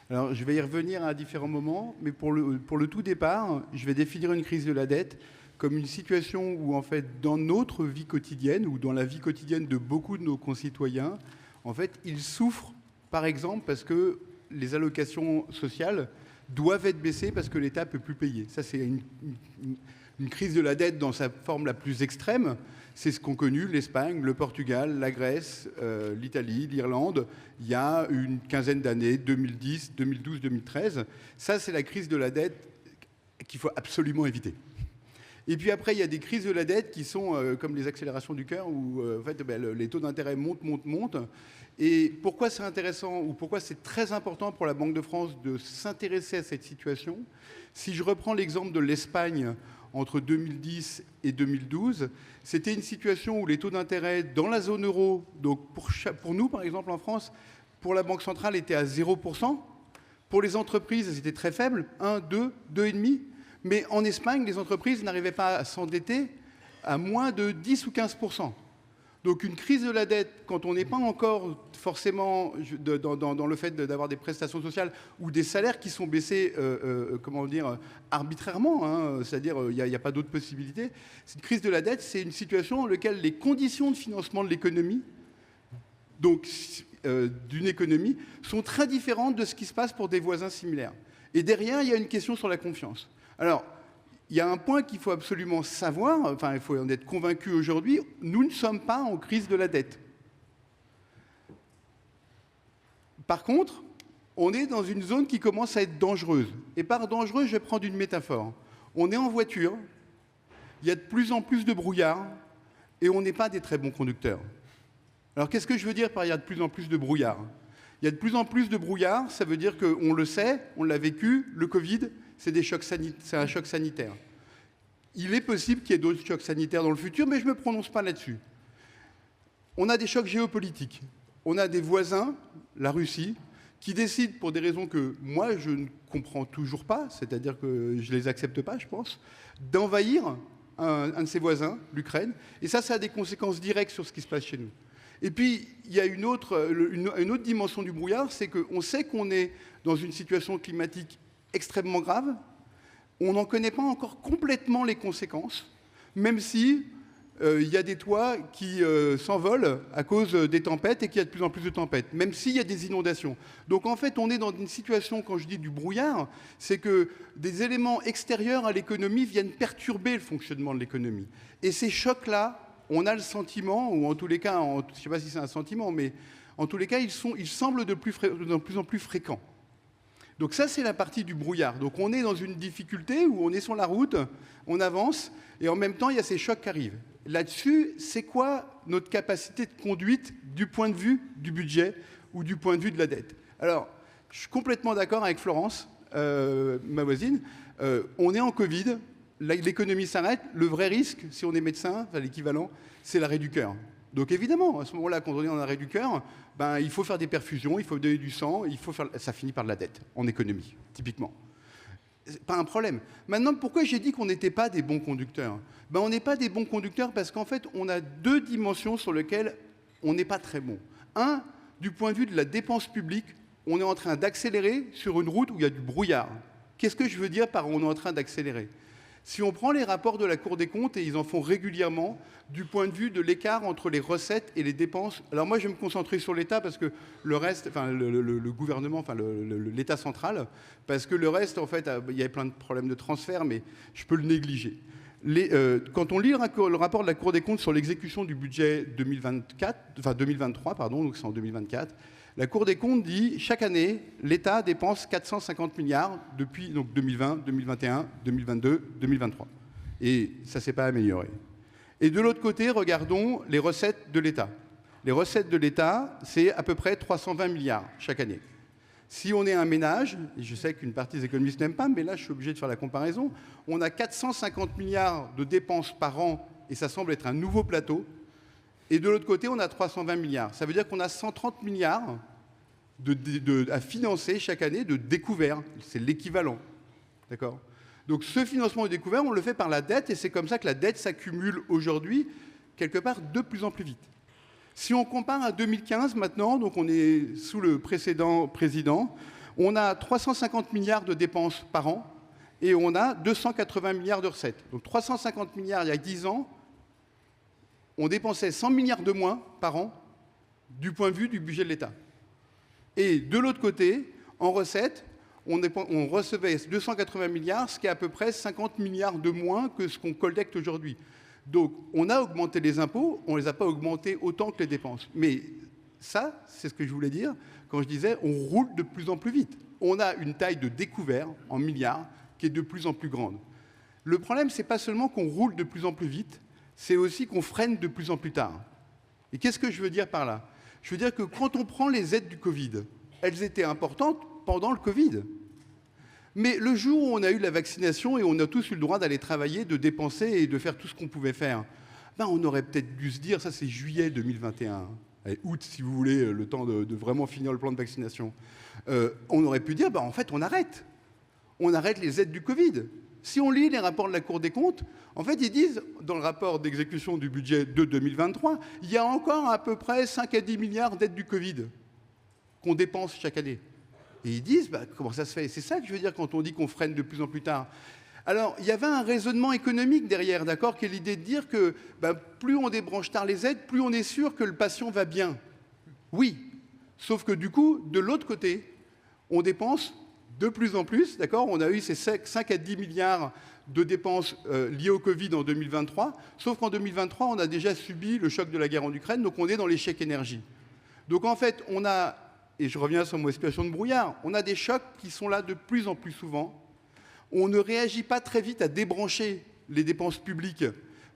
Alors, je vais y revenir à différents moments, mais pour le tout départ, je vais définir une crise de la dette comme une situation où, en fait, dans notre vie quotidienne, ou dans la vie quotidienne de beaucoup de nos concitoyens, en fait, ils souffrent, par exemple, parce que les allocations sociales doivent être baissées parce que l'État ne peut plus payer. Ça, c'est une crise de la dette dans sa forme la plus extrême. C'est ce qu'ont connu l'Espagne, le Portugal, la Grèce, l'Italie, l'Irlande, il y a une quinzaine d'années, 2010, 2012, 2013. Ça, c'est la crise de la dette qu'il faut absolument éviter. Et puis après, il y a des crises de la dette qui sont comme les accélérations du cœur, où en fait, les taux d'intérêt montent. Et pourquoi c'est intéressant, ou pourquoi c'est très important pour la Banque de France de s'intéresser à cette situation? Si je reprends l'exemple de l'Espagne, entre 2010 et 2012, c'était une situation où les taux d'intérêt dans la zone euro, donc pour nous par exemple en France, pour la Banque centrale étaient à 0%. Pour les entreprises, c'était très faible, 1, 2, 2,5%. Mais en Espagne, les entreprises n'arrivaient pas à s'endetter à moins de 10 ou 15%. Donc une crise de la dette, quand on n'est pas encore forcément dans le fait d'avoir des prestations sociales ou des salaires qui sont baissés, arbitrairement, hein, c'est-à-dire il n'y a pas d'autre possibilité, cette crise de la dette, c'est une situation dans laquelle les conditions de financement de l'économie, donc d'une économie, sont très différentes de ce qui se passe pour des voisins similaires. Et derrière, il y a une question sur la confiance. Alors, il y a un point qu'il faut absolument savoir, enfin il faut en être convaincu aujourd'hui, nous ne sommes pas en crise de la dette. Par contre, on est dans une zone qui commence à être dangereuse. Et par dangereuse, je vais prendre une métaphore. On est en voiture, il y a de plus en plus de brouillard, et on n'est pas des très bons conducteurs. Alors qu'est-ce que je veux dire par il y a de plus en plus de brouillard? Il y a de plus en plus de brouillard, ça veut dire qu'on le sait, on l'a vécu, le Covid, c'est un choc sanitaire. Il est possible qu'il y ait d'autres chocs sanitaires dans le futur, mais je ne me prononce pas là-dessus. On a des chocs géopolitiques. On a des voisins, la Russie, qui décident, pour des raisons que moi, je ne comprends toujours pas, c'est-à-dire que je ne les accepte pas, je pense, d'envahir un de ses voisins, l'Ukraine. Et ça a des conséquences directes sur ce qui se passe chez nous. Et puis, il y a une autre dimension du brouillard, c'est qu'on sait qu'on est dans une situation climatique extrêmement grave. On n'en connaît pas encore complètement les conséquences, même si il y a des toits qui s'envolent à cause des tempêtes et qu'il y a de plus en plus de tempêtes, même s'il y a des inondations. Donc en fait, on est dans une situation, quand je dis du brouillard, c'est que des éléments extérieurs à l'économie viennent perturber le fonctionnement de l'économie. Et ces chocs-là, on a le sentiment, ou en tous les cas, je ne sais pas si c'est un sentiment, mais en tous les cas, ils semblent de plus en plus fréquents. Donc ça, c'est la partie du brouillard. Donc on est dans une difficulté où on est sur la route, on avance, et en même temps, il y a ces chocs qui arrivent. Là-dessus, c'est quoi notre capacité de conduite du point de vue du budget ou du point de vue de la dette? Alors, je suis complètement d'accord avec Florence, ma voisine. On est en Covid, l'économie s'arrête. Le vrai risque, si on est médecin, enfin, l'équivalent, c'est l'arrêt du cœur. Donc évidemment, à ce moment-là, quand on est en arrêt du cœur, ben, il faut faire des perfusions, il faut donner du sang, ça finit par de la dette, en économie, typiquement. C'est pas un problème. Maintenant, pourquoi j'ai dit qu'on n'était pas des bons conducteurs? Ben, on n'est pas des bons conducteurs parce qu'en fait, on a deux dimensions sur lesquelles on n'est pas très bon. Un, du point de vue de la dépense publique, on est en train d'accélérer sur une route où il y a du brouillard. Qu'est-ce que je veux dire par on est en train d'accélérer? Si on prend les rapports de la Cour des comptes, et ils en font régulièrement, du point de vue de l'écart entre les recettes et les dépenses. Alors moi, je vais me concentrer sur l'État parce que le reste, enfin le gouvernement, enfin l'État central, parce que le reste, en fait, il y avait plein de problèmes de transfert, mais je peux le négliger. Quand on lit le rapport de la Cour des comptes sur l'exécution du budget 2023, pardon, donc c'est en 2024, la Cour des comptes dit chaque année, l'État dépense 450 milliards depuis donc 2020, 2021, 2022, 2023. Et ça ne s'est pas amélioré. Et de l'autre côté, regardons les recettes de l'État. Les recettes de l'État, c'est à peu près 320 milliards chaque année. Si on est un ménage, et je sais qu'une partie des économistes n'aiment pas, mais là je suis obligé de faire la comparaison, on a 450 milliards de dépenses par an, et ça semble être un nouveau plateau. Et de l'autre côté, on a 320 milliards. Ça veut dire qu'on a 130 milliards à financer chaque année de découvert. C'est l'équivalent. D'accord? Donc ce financement de découvert, on le fait par la dette, et c'est comme ça que la dette s'accumule aujourd'hui, quelque part, de plus en plus vite. Si on compare à 2015 maintenant, donc on est sous le précédent président, on a 350 milliards de dépenses par an, et on a 280 milliards de recettes. Donc 350 milliards il y a 10 ans, on dépensait 100 milliards de moins par an du point de vue du budget de l'État. Et de l'autre côté, en recettes, on recevait 280 milliards, ce qui est à peu près 50 milliards de moins que ce qu'on collecte aujourd'hui. Donc on a augmenté les impôts, on ne les a pas augmentés autant que les dépenses. Mais ça, c'est ce que je voulais dire quand je disais on roule de plus en plus vite. On a une taille de découvert en milliards qui est de plus en plus grande. Le problème, ce n'est pas seulement qu'on roule de plus en plus vite, c'est aussi qu'on freine de plus en plus tard. Et qu'est-ce que je veux dire par là? Je veux dire que quand on prend les aides du Covid, elles étaient importantes pendant le Covid. Mais le jour où on a eu la vaccination et on a tous eu le droit d'aller travailler, de dépenser et de faire tout ce qu'on pouvait faire, ben on aurait peut-être dû se dire, ça c'est juillet 2021, août si vous voulez, le temps de vraiment finir le plan de vaccination, on aurait pu dire, ben en fait on arrête les aides du Covid. Si on lit les rapports de la Cour des comptes, en fait, ils disent, dans le rapport d'exécution du budget de 2023, il y a encore à peu près 5 à 10 milliards d'aides du Covid qu'on dépense chaque année. Et ils disent, bah, comment ça se fait? C'est ça que je veux dire quand on dit qu'on freine de plus en plus tard. Alors, il y avait un raisonnement économique derrière, d'accord, qui est l'idée de dire que bah, plus on débranche tard les aides, plus on est sûr que le patient va bien. Oui, sauf que du coup, de l'autre côté, on dépense de plus en plus, d'accord? On a eu ces 5 à 10 milliards de dépenses liées au Covid en 2023, sauf qu'en 2023, on a déjà subi le choc de la guerre en Ukraine, donc on est dans les chèques énergie. Donc en fait, on a, et je reviens sur mon explication de brouillard, on a des chocs qui sont là de plus en plus souvent. On ne réagit pas très vite à débrancher les dépenses publiques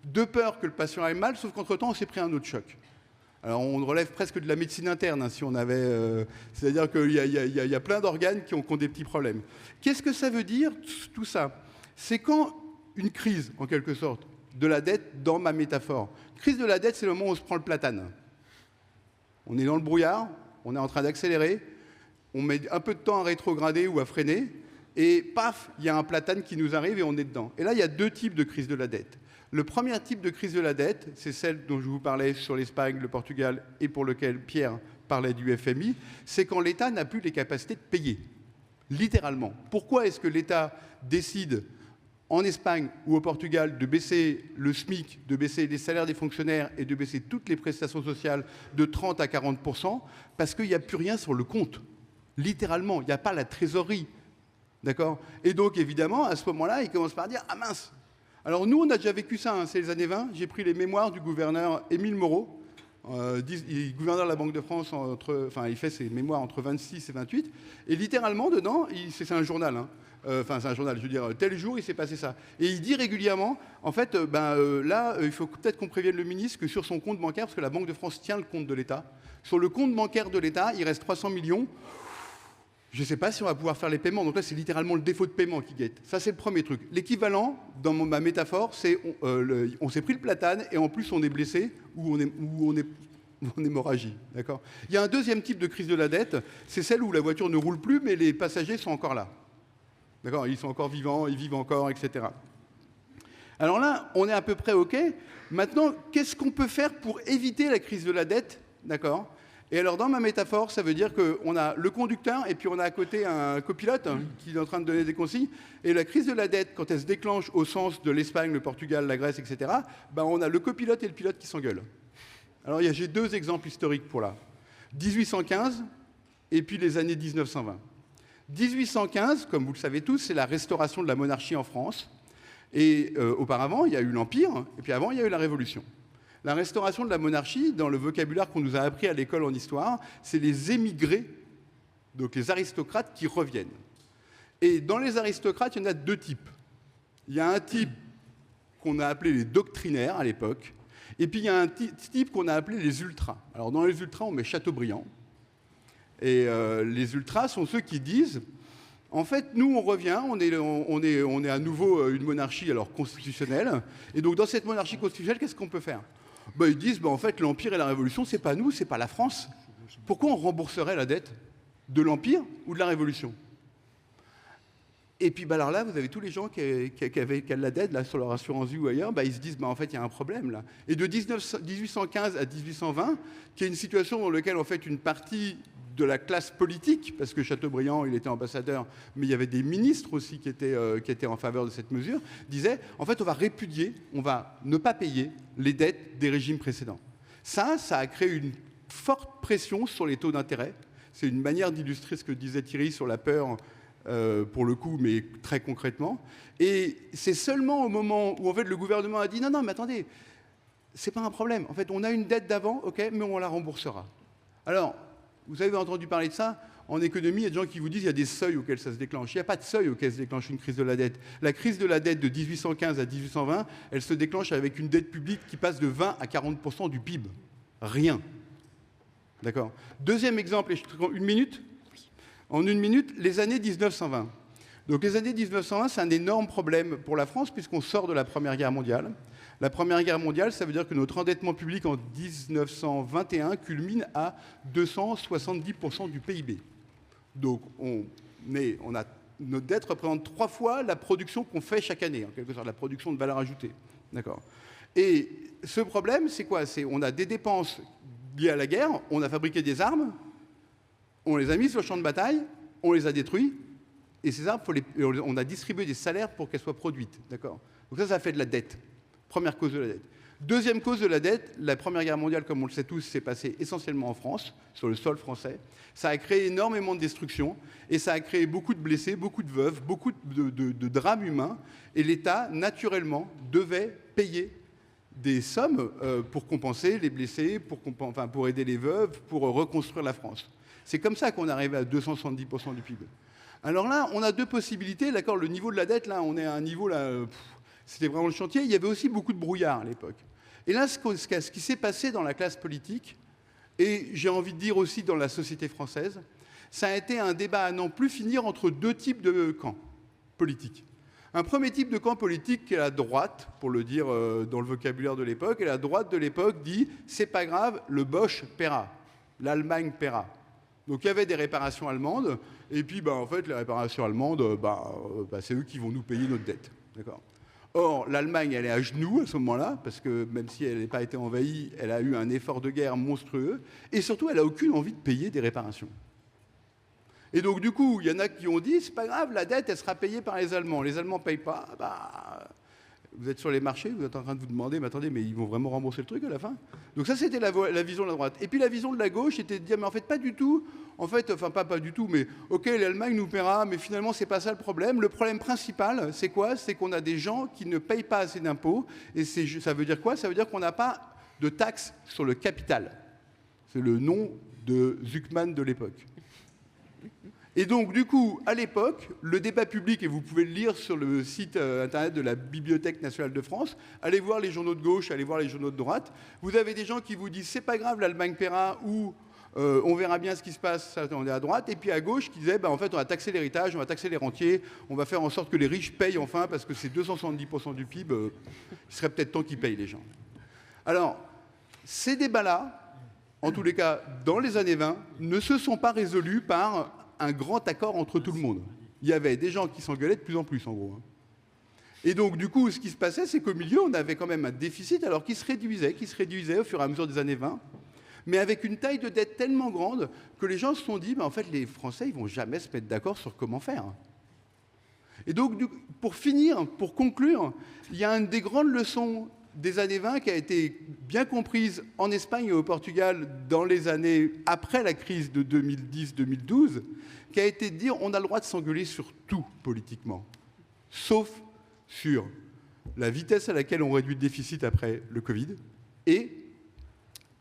de peur que le patient aille mal, sauf qu'entre-temps, on s'est pris un autre choc. Alors on relève presque de la médecine interne, hein, si on avait... c'est-à-dire qu'il y a plein d'organes qui ont des petits problèmes. Qu'est-ce que ça veut dire, tout ça? C'est quand une crise, en quelque sorte, de la dette, dans ma métaphore. Crise de la dette, c'est le moment où on se prend le platane. On est dans le brouillard, on est en train d'accélérer, on met un peu de temps à rétrograder ou à freiner, et paf, il y a un platane qui nous arrive et on est dedans. Et là, il y a deux types de crise de la dette. Le premier type de crise de la dette, c'est celle dont je vous parlais sur l'Espagne, le Portugal, et pour lequel Pierre parlait du FMI, c'est quand l'État n'a plus les capacités de payer, littéralement. Pourquoi est-ce que l'État décide, en Espagne ou au Portugal, de baisser le SMIC, de baisser les salaires des fonctionnaires et de baisser toutes les prestations sociales de 30 à 40%? Parce qu'il n'y a plus rien sur le compte, littéralement, il n'y a pas la trésorerie. D'accord? Et donc, évidemment, à ce moment-là, ils commencent par dire « Ah mince !» Alors nous, on a déjà vécu ça, hein, c'est les années 20. J'ai pris les mémoires du gouverneur Émile Moreau, Il est gouverneur de la Banque de France, il fait ses mémoires entre 26 et 28. Et littéralement, dedans, c'est un journal. Hein. C'est un journal, je veux dire, tel jour, il s'est passé ça. Et il dit régulièrement, en fait, là, il faut peut-être qu'on prévienne le ministre que sur son compte bancaire, parce que la Banque de France tient le compte de l'État, sur le compte bancaire de l'État, il reste 300 millions. Je ne sais pas si on va pouvoir faire les paiements. Donc là, c'est littéralement le défaut de paiement qui guette. Ça, c'est le premier truc. L'équivalent, dans ma métaphore, c'est on s'est pris le platane et en plus, on est blessé ou on est en hémorragie. D'accord ? Il y a un deuxième type de crise de la dette, c'est celle où la voiture ne roule plus, mais les passagers sont encore là. D'accord ? Ils sont encore vivants, ils vivent encore, etc. Alors là, on est à peu près OK. Maintenant, qu'est-ce qu'on peut faire pour éviter la crise de la dette ? D'accord ? Et alors, dans ma métaphore, ça veut dire qu'on a le conducteur et puis on a à côté un copilote qui est en train de donner des consignes. Et la crise de la dette, quand elle se déclenche au sens de l'Espagne, le Portugal, la Grèce, etc., on a le copilote et le pilote qui s'engueulent. Alors, j'ai deux exemples historiques pour là. 1815 et puis les années 1920. 1815, comme vous le savez tous, c'est la restauration de la monarchie en France. Et auparavant, il y a eu l'Empire, et puis avant, il y a eu la Révolution. La restauration de la monarchie, dans le vocabulaire qu'on nous a appris à l'école en histoire, c'est les émigrés, donc les aristocrates qui reviennent. Et dans les aristocrates, il y en a deux types. Il y a un type qu'on a appelé les doctrinaires à l'époque, et puis il y a un type qu'on a appelé les ultras. Alors dans les ultras, on met Chateaubriand. Et les ultras sont ceux qui disent, en fait, nous, on revient, on est à nouveau une monarchie alors constitutionnelle, et donc dans cette monarchie constitutionnelle, qu'est-ce qu'on peut faire ? Ils disent, en fait, l'Empire et la Révolution, c'est pas nous, c'est pas la France. Pourquoi on rembourserait la dette de l'Empire ou de la Révolution ? Et puis alors là, vous avez tous les gens qui avaient la dette là, sur leur assurance vie ou ailleurs, ils se disent, en fait, il y a un problème là. Et de 1815 à 1820, qui est une situation dans laquelle, en fait, une partie de la classe politique, parce que Chateaubriand, il était ambassadeur, mais il y avait des ministres aussi qui étaient en faveur de cette mesure, disaient, en fait, on va répudier, on va ne pas payer les dettes des régimes précédents. Ça a créé une forte pression sur les taux d'intérêt. C'est une manière d'illustrer ce que disait Thierry sur la peur, pour le coup, mais très concrètement. Et c'est seulement au moment où, en fait, le gouvernement a dit, non, mais attendez, c'est pas un problème. En fait, on a une dette d'avant, ok, mais on la remboursera. Alors, vous avez entendu parler de ça ? En économie, il y a des gens qui vous disent qu'il y a des seuils auxquels ça se déclenche. Il n'y a pas de seuil auquel se déclenche une crise de la dette. La crise de la dette de 1815 à 1820, elle se déclenche avec une dette publique qui passe de 20 à 40% du PIB. Rien. D'accord ? Deuxième exemple, et je te prends une minute. En une minute, les années 1920. Donc les années 1920, c'est un énorme problème pour la France puisqu'on sort de la Première Guerre mondiale. La Première Guerre mondiale, ça veut dire que notre endettement public en 1921 culmine à 270% du PIB. Donc notre dette représente 3 fois la production qu'on fait chaque année, en quelque sorte, la production de valeur ajoutée. D'accord ? Et ce problème, c'est quoi ? On a des dépenses liées à la guerre, on a fabriqué des armes, on les a mis sur le champ de bataille, on les a détruits, et ces armes, on a distribué des salaires pour qu'elles soient produites. D'accord ? Donc ça fait de la dette. Première cause de la dette. Deuxième cause de la dette, la Première Guerre mondiale, comme on le sait tous, s'est passée essentiellement en France, sur le sol français. Ça a créé énormément de destruction et ça a créé beaucoup de blessés, beaucoup de veuves, beaucoup de drames humains. Et l'État, naturellement, devait payer des sommes pour compenser les blessés, pour aider les veuves, pour reconstruire la France. C'est comme ça qu'on est arrivé à 270% du PIB. Alors là, on a deux possibilités. D'accord, le niveau de la dette, là, on est à un niveau là... C'était vraiment le chantier. Il y avait aussi beaucoup de brouillard à l'époque. Et là, ce qui s'est passé dans la classe politique, et j'ai envie de dire aussi dans la société française, ça a été un débat à n'en plus finir entre deux types de camps politiques. Un premier type de camp politique qui est la droite, pour le dire dans le vocabulaire de l'époque, et la droite de l'époque dit « c'est pas grave, le Bosch paiera, l'Allemagne paiera ». Donc il y avait des réparations allemandes, et puis en fait les réparations allemandes, c'est eux qui vont nous payer notre dette. D'accord ? Or, l'Allemagne, elle est à genoux à ce moment-là, parce que même si elle n'a pas été envahie, elle a eu un effort de guerre monstrueux, et surtout, elle n'a aucune envie de payer des réparations. Et donc, du coup, il y en a qui ont dit, c'est pas grave, la dette, elle sera payée par les Allemands. Les Allemands ne payent pas, vous êtes sur les marchés, vous êtes en train de vous demander, mais attendez, mais ils vont vraiment rembourser le truc à la fin ? Donc ça, c'était la vision de la droite. Et puis la vision de la gauche, c'était de dire, mais en fait, pas du tout. En fait, pas du tout, mais ok, l'Allemagne nous paiera, mais finalement, c'est pas ça le problème. Le problème principal, c'est quoi ? C'est qu'on a des gens qui ne payent pas assez d'impôts. Et ça veut dire quoi ? Ça veut dire qu'on n'a pas de taxe sur le capital. C'est le nom de Zuckman de l'époque. Et donc, du coup, à l'époque, le débat public, et vous pouvez le lire sur le site internet de la Bibliothèque nationale de France, allez voir les journaux de gauche, allez voir les journaux de droite, vous avez des gens qui vous disent « c'est pas grave, l'Allemagne paiera » ou on verra bien ce qui se passe, ça, on est à droite, et puis à gauche qui disait en fait on va taxer l'héritage, on va taxer les rentiers, on va faire en sorte que les riches payent enfin parce que c'est 270% du PIB, il serait peut-être temps qu'ils payent les gens. Alors, ces débats-là, en tous les cas dans les années 20, ne se sont pas résolus par un grand accord entre tout le monde. Il y avait des gens qui s'engueulaient de plus en plus en gros. Et donc du coup ce qui se passait c'est qu'au milieu on avait quand même un déficit alors qui se réduisait au fur et à mesure des années 20, mais avec une taille de dette tellement grande que les gens se sont dit, en fait, les Français, ils vont jamais se mettre d'accord sur comment faire. Et donc, pour finir, pour conclure, il y a une des grandes leçons des années 20 qui a été bien comprise en Espagne et au Portugal dans les années après la crise de 2010-2012, qui a été de dire, on a le droit de s'engueuler sur tout politiquement, sauf sur la vitesse à laquelle on réduit le déficit après le Covid et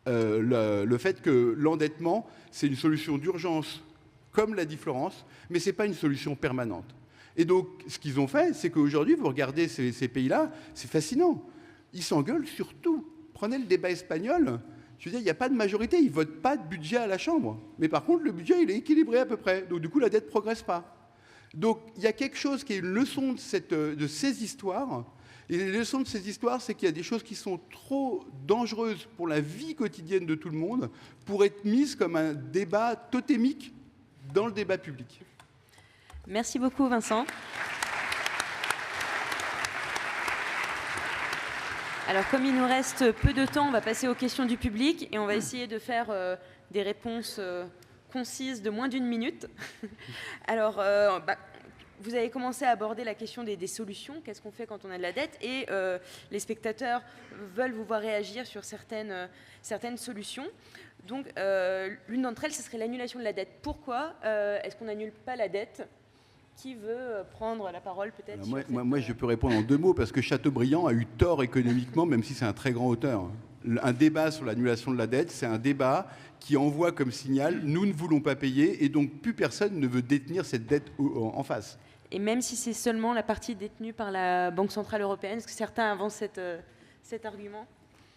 le fait que l'endettement, c'est une solution d'urgence, comme l'a dit Florence, mais ce n'est pas une solution permanente. Et donc, ce qu'ils ont fait, c'est qu'aujourd'hui, vous regardez ces pays-là, c'est fascinant. Ils s'engueulent sur tout. Prenez le débat espagnol, je veux dire, il n'y a pas de majorité, ils ne votent pas de budget à la Chambre. Mais par contre, le budget, il est équilibré à peu près. Donc, du coup, la dette ne progresse pas. Donc, il y a quelque chose qui est une leçon de ces histoires. Et les leçons de ces histoires, c'est qu'il y a des choses qui sont trop dangereuses pour la vie quotidienne de tout le monde pour être mises comme un débat totémique dans le débat public. Merci beaucoup, Vincent. Alors, comme il nous reste peu de temps, on va passer aux questions du public et on va essayer de faire des réponses concises de moins d'1 minute. Alors, vous avez commencé à aborder la question des solutions, qu'est-ce qu'on fait quand on a de la dette, et les spectateurs veulent vous voir réagir sur certaines solutions. Donc, l'une d'entre elles, ce serait l'annulation de la dette. Pourquoi est-ce qu'on n'annule pas la dette ? Qui veut prendre la parole peut-être ? Moi, je peux répondre en 2 mots, parce que Chateaubriand a eu tort économiquement, même si c'est un très grand auteur. Un débat sur l'annulation de la dette, c'est un débat qui envoie comme signal « nous ne voulons pas payer » et donc plus personne ne veut détenir cette dette en face. Et même si c'est seulement la partie détenue par la Banque Centrale Européenne, est-ce que certains avancent cet argument ?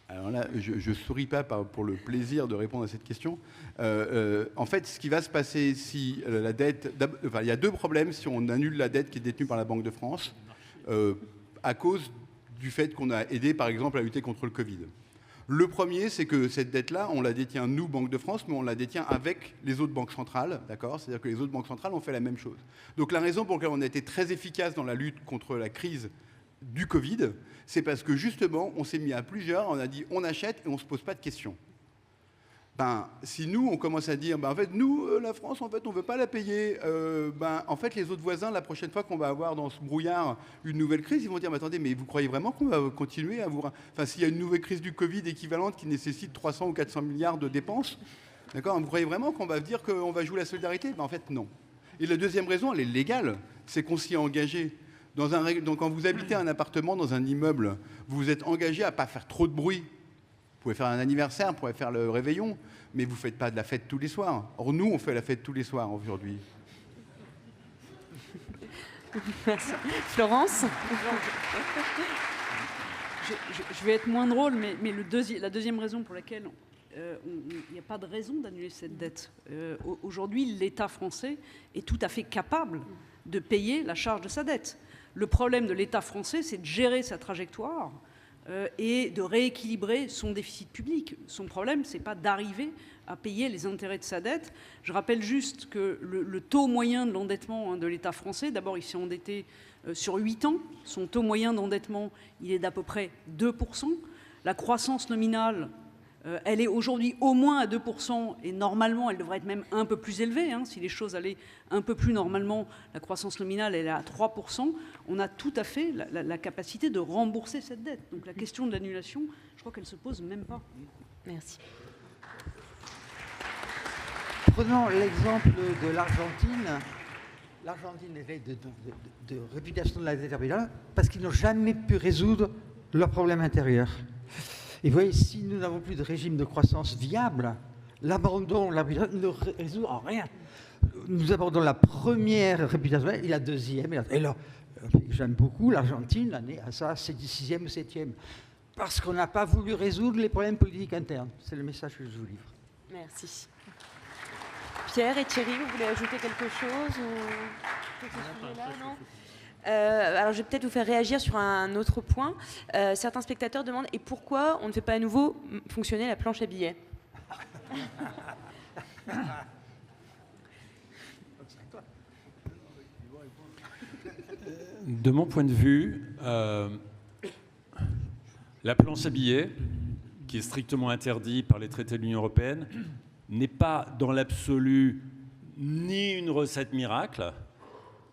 Alors là, je ne souris pas pour le plaisir de répondre à cette question. En fait, ce qui va se passer si la dette... Enfin, il y a 2 problèmes si on annule la dette qui est détenue par la Banque de France à cause du fait qu'on a aidé, par exemple, à lutter contre le Covid. Le premier, c'est que cette dette-là, on la détient, nous, Banque de France, mais on la détient avec les autres banques centrales, d'accord ? C'est-à-dire que les autres banques centrales ont fait la même chose. Donc la raison pour laquelle on a été très efficace dans la lutte contre la crise du Covid, c'est parce que justement, on s'est mis à plusieurs, on a dit on achète et on ne se pose pas de questions. Si nous, on commence à dire, en fait, nous, la France, en fait, on ne veut pas la payer, en fait, les autres voisins, la prochaine fois qu'on va avoir dans ce brouillard une nouvelle crise, ils vont dire, mais attendez, mais vous croyez vraiment qu'on va continuer à vous... Enfin, s'il y a une nouvelle crise du Covid équivalente qui nécessite 300 ou 400 milliards de dépenses, d'accord, vous croyez vraiment qu'on va dire qu'on va jouer la solidarité ? En fait, non. Et la deuxième raison, elle est légale, c'est qu'on s'y est engagé. Donc, quand vous habitez un appartement dans un immeuble, vous vous êtes engagé à ne pas faire trop de bruit. Vous pouvez faire un anniversaire, vous pouvez faire le réveillon, mais vous ne faites pas de la fête tous les soirs. Or, nous, on fait la fête tous les soirs aujourd'hui. Merci. Florence ? Je vais être moins drôle, mais la deuxième raison pour laquelle il n'y a pas de raison d'annuler cette dette. Aujourd'hui, l'État français est tout à fait capable de payer la charge de sa dette. Le problème de l'État français, c'est de gérer sa trajectoire et de rééquilibrer son déficit public. Son problème, ce n'est pas d'arriver à payer les intérêts de sa dette. Je rappelle juste que le taux moyen de l'endettement de l'État français, d'abord, il s'est endetté sur 8 ans. Son taux moyen d'endettement, il est d'à peu près 2%. La croissance nominale, elle est aujourd'hui au moins à 2% et normalement, elle devrait être même un peu plus élevée. Si les choses allaient un peu plus normalement, la croissance nominale, elle est à 3%. On a tout à fait la capacité de rembourser cette dette. Donc la question de l'annulation, je crois qu'elle ne se pose même pas. Merci. Prenons l'exemple de l'Argentine. L'Argentine essaie de répudiation de la dette intérieure parce qu'ils n'ont jamais pu résoudre leurs problèmes intérieurs. Et vous voyez, si nous n'avons plus de régime de croissance viable, l'abandon ne résout en rien. Nous abordons la première réputation et la deuxième. Et là, j'aime beaucoup l'Argentine, l'année à ça, c'est 6e ou 7e. Parce qu'on n'a pas voulu résoudre les problèmes politiques internes. C'est le message que je vous livre. Merci. Pierre et Thierry, vous voulez ajouter quelque chose ou... alors, je vais peut-être vous faire réagir sur un autre point. Certains spectateurs demandent et pourquoi on ne fait pas à nouveau fonctionner la planche à billets. De mon point de vue, la planche à billets, qui est strictement interdite par les traités de l'Union européenne, n'est pas dans l'absolu ni une recette miracle,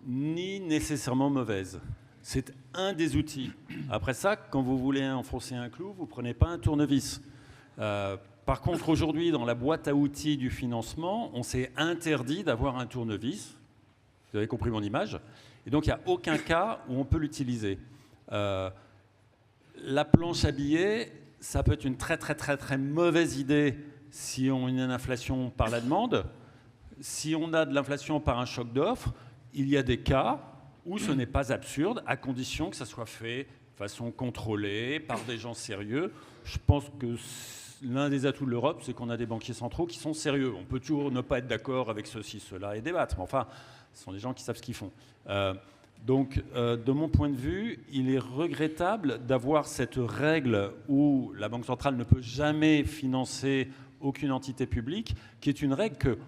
ni nécessairement mauvaise. C'est un des outils. Après ça, quand vous voulez enfoncer un clou, vous ne prenez pas un tournevis. Par contre, aujourd'hui, dans la boîte à outils du financement, on s'est interdit d'avoir un tournevis. Vous avez compris mon image. Et donc, il n'y a aucun cas où on peut l'utiliser. La planche à billets, ça peut être une très, très, très, très mauvaise idée si on a une inflation par la demande. Si on a de l'inflation par un choc d'offres, il y a des cas où ce n'est pas absurde, à condition que ça soit fait de façon contrôlée, par des gens sérieux. Je pense que l'un des atouts de l'Europe, c'est qu'on a des banquiers centraux qui sont sérieux. On peut toujours ne pas être d'accord avec ceci, cela et débattre, mais enfin, ce sont des gens qui savent ce qu'ils font. Donc, de mon point de vue, il est regrettable d'avoir cette règle où la Banque centrale ne peut jamais financer aucune entité publique, qui est une règle que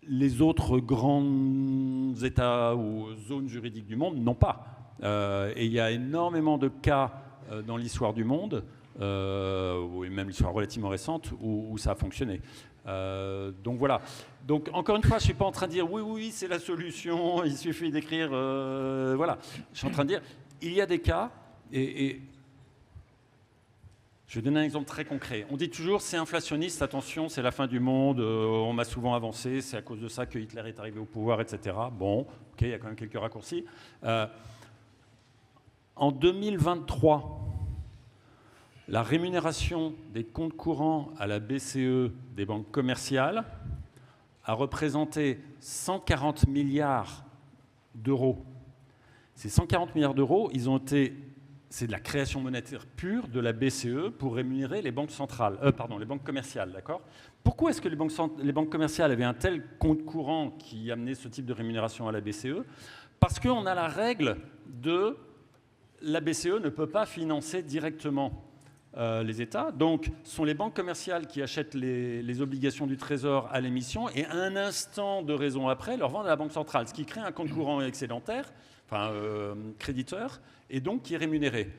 les autres grands États ou zones juridiques du monde n'ont pas. Et il y a énormément de cas dans l'histoire du monde, ou même l'histoire relativement récente, où ça a fonctionné. Donc voilà. Donc encore une fois, je ne suis pas en train de dire oui, c'est la solution, il suffit d'écrire, voilà. Je suis en train de dire, il y a des cas, et je vais donner un exemple très concret. On dit toujours, c'est inflationniste, attention, c'est la fin du monde, on m'a souvent avancé, c'est à cause de ça que Hitler est arrivé au pouvoir, etc. Bon, ok, il y a quand même quelques raccourcis. En 2023, la rémunération des comptes courants à la BCE des banques commerciales a représenté 140 milliards d'euros. Ces 140 milliards d'euros, c'est de la création monétaire pure de la BCE pour rémunérer les banques centrales, les banques commerciales, d'accord ? Pourquoi est-ce que les banques commerciales avaient un tel compte courant qui amenait ce type de rémunération à la BCE ? Parce qu'on a la règle de la BCE ne peut pas financer directement les États. Donc, ce sont les banques commerciales qui achètent les obligations du Trésor à l'émission et un instant de raison après, leur vendent à la Banque centrale, ce qui crée un compte courant excédentaire, créditeur, et donc qui est rémunéré.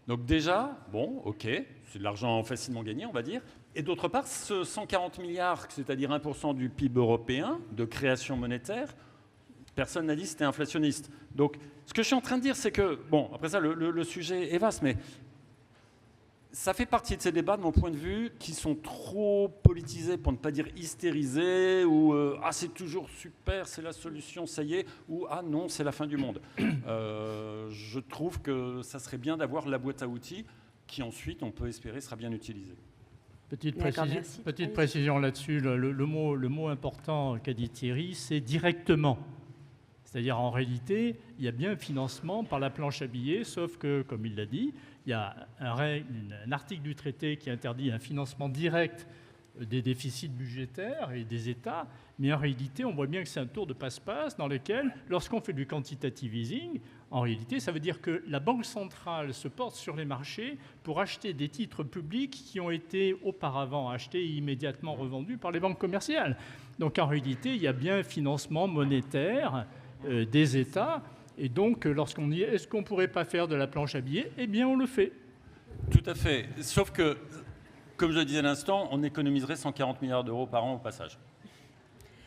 Donc déjà, bon, ok, c'est de l'argent facilement gagné, on va dire. Et d'autre part, ce 140 milliards, c'est-à-dire 1% du PIB européen de création monétaire, personne n'a dit que c'était inflationniste. Donc, ce que je suis en train de dire, c'est que, bon, après ça, le sujet est vaste, mais ça fait partie de ces débats, de mon point de vue, qui sont trop politisés, pour ne pas dire hystérisés, ou ah, c'est toujours super, c'est la solution, ça y est, ou ah non, c'est la fin du monde. Je trouve que ça serait bien d'avoir la boîte à outils qui, ensuite, on peut espérer, sera bien utilisée. Petite précision là-dessus, le mot important qu'a dit Thierry, c'est directement. C'est-à-dire, en réalité, il y a bien un financement par la planche à billets, sauf que, comme il l'a dit, il y a un article du traité qui interdit un financement direct des déficits budgétaires et des États, mais en réalité, on voit bien que c'est un tour de passe-passe dans lequel, lorsqu'on fait du quantitative easing, en réalité, ça veut dire que la Banque centrale se porte sur les marchés pour acheter des titres publics qui ont été auparavant achetés et immédiatement revendus par les banques commerciales. Donc, en réalité, il y a bien un financement monétaire des États. Et donc, lorsqu'on dit « est-ce qu'on ne pourrait pas faire de la planche à billets ?» Eh bien, on le fait. Tout à fait. Sauf que, comme je le disais à l'instant, on économiserait 140 milliards d'euros par an au passage.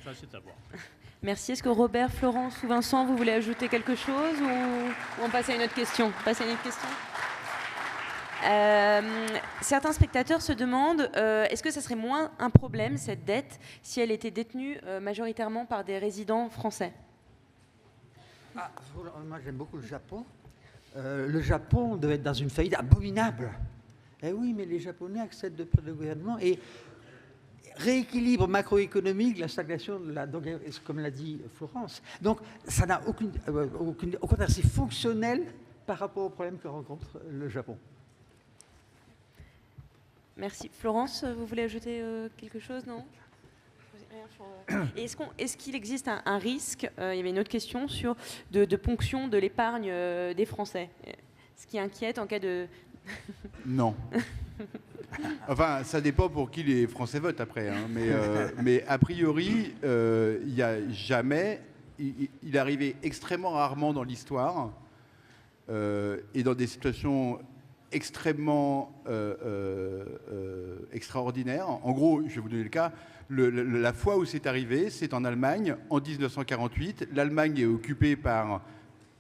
Ça, c'est à voir. Merci. Est-ce que Robert, Florence ou Vincent, vous voulez ajouter quelque chose ou on passe à une autre question ? Certains spectateurs se demandent est-ce que ça serait moins un problème, cette dette, si elle était détenue majoritairement par des résidents français ? Moi, j'aime beaucoup le Japon. Le Japon devait être dans une faillite abominable. Eh oui, mais les Japonais acceptent de prendre le gouvernement et rééquilibre macroéconomique, la stagnation, donc, comme l'a dit Florence. Donc, ça n'a aucune... au contraire, c'est fonctionnel par rapport aux problèmes que rencontre le Japon. Merci. Florence, vous voulez ajouter quelque chose, non? Est-ce qu'il existe un risque, il y avait une autre question, de ponction de l'épargne des Français? Ce qui inquiète en cas de... Non. Enfin, ça dépend pour qui les Français votent après. Hein. Mais a priori, il n'y a jamais... Il est arrivé extrêmement rarement dans l'histoire et dans des situations extrêmement extraordinaires. En gros, je vais vous donner le cas. La fois où c'est arrivé, c'est en Allemagne, en 1948. L'Allemagne est occupée par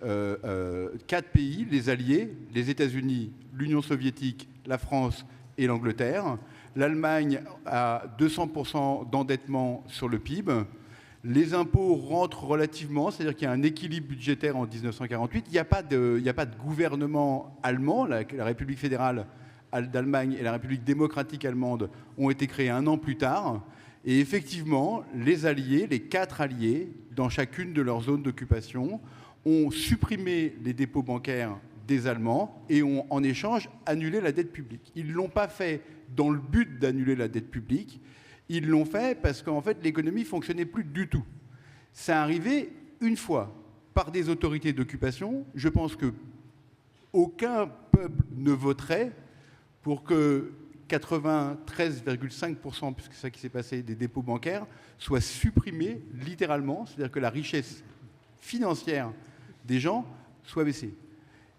4 pays, les Alliés, les États-Unis, l'Union soviétique, la France et l'Angleterre. L'Allemagne a 200% d'endettement sur le PIB. Les impôts rentrent relativement, c'est-à-dire qu'il y a un équilibre budgétaire en 1948. Il n'y a pas de gouvernement allemand. La République fédérale d'Allemagne et la République démocratique allemande ont été créées un an plus tard. Et effectivement, les Alliés, les 4 Alliés, dans chacune de leurs zones d'occupation, ont supprimé les dépôts bancaires des Allemands et ont en échange annulé la dette publique. Ils ne l'ont pas fait dans le but d'annuler la dette publique, ils l'ont fait parce qu'en fait l'économie ne fonctionnait plus du tout. Ça arrivé une fois par des autorités d'occupation. Je pense qu'aucun peuple ne voterait pour que 93,5%, puisque c'est ça qui s'est passé, des dépôts bancaires soient supprimés littéralement, c'est-à-dire que la richesse financière des gens soit baissée.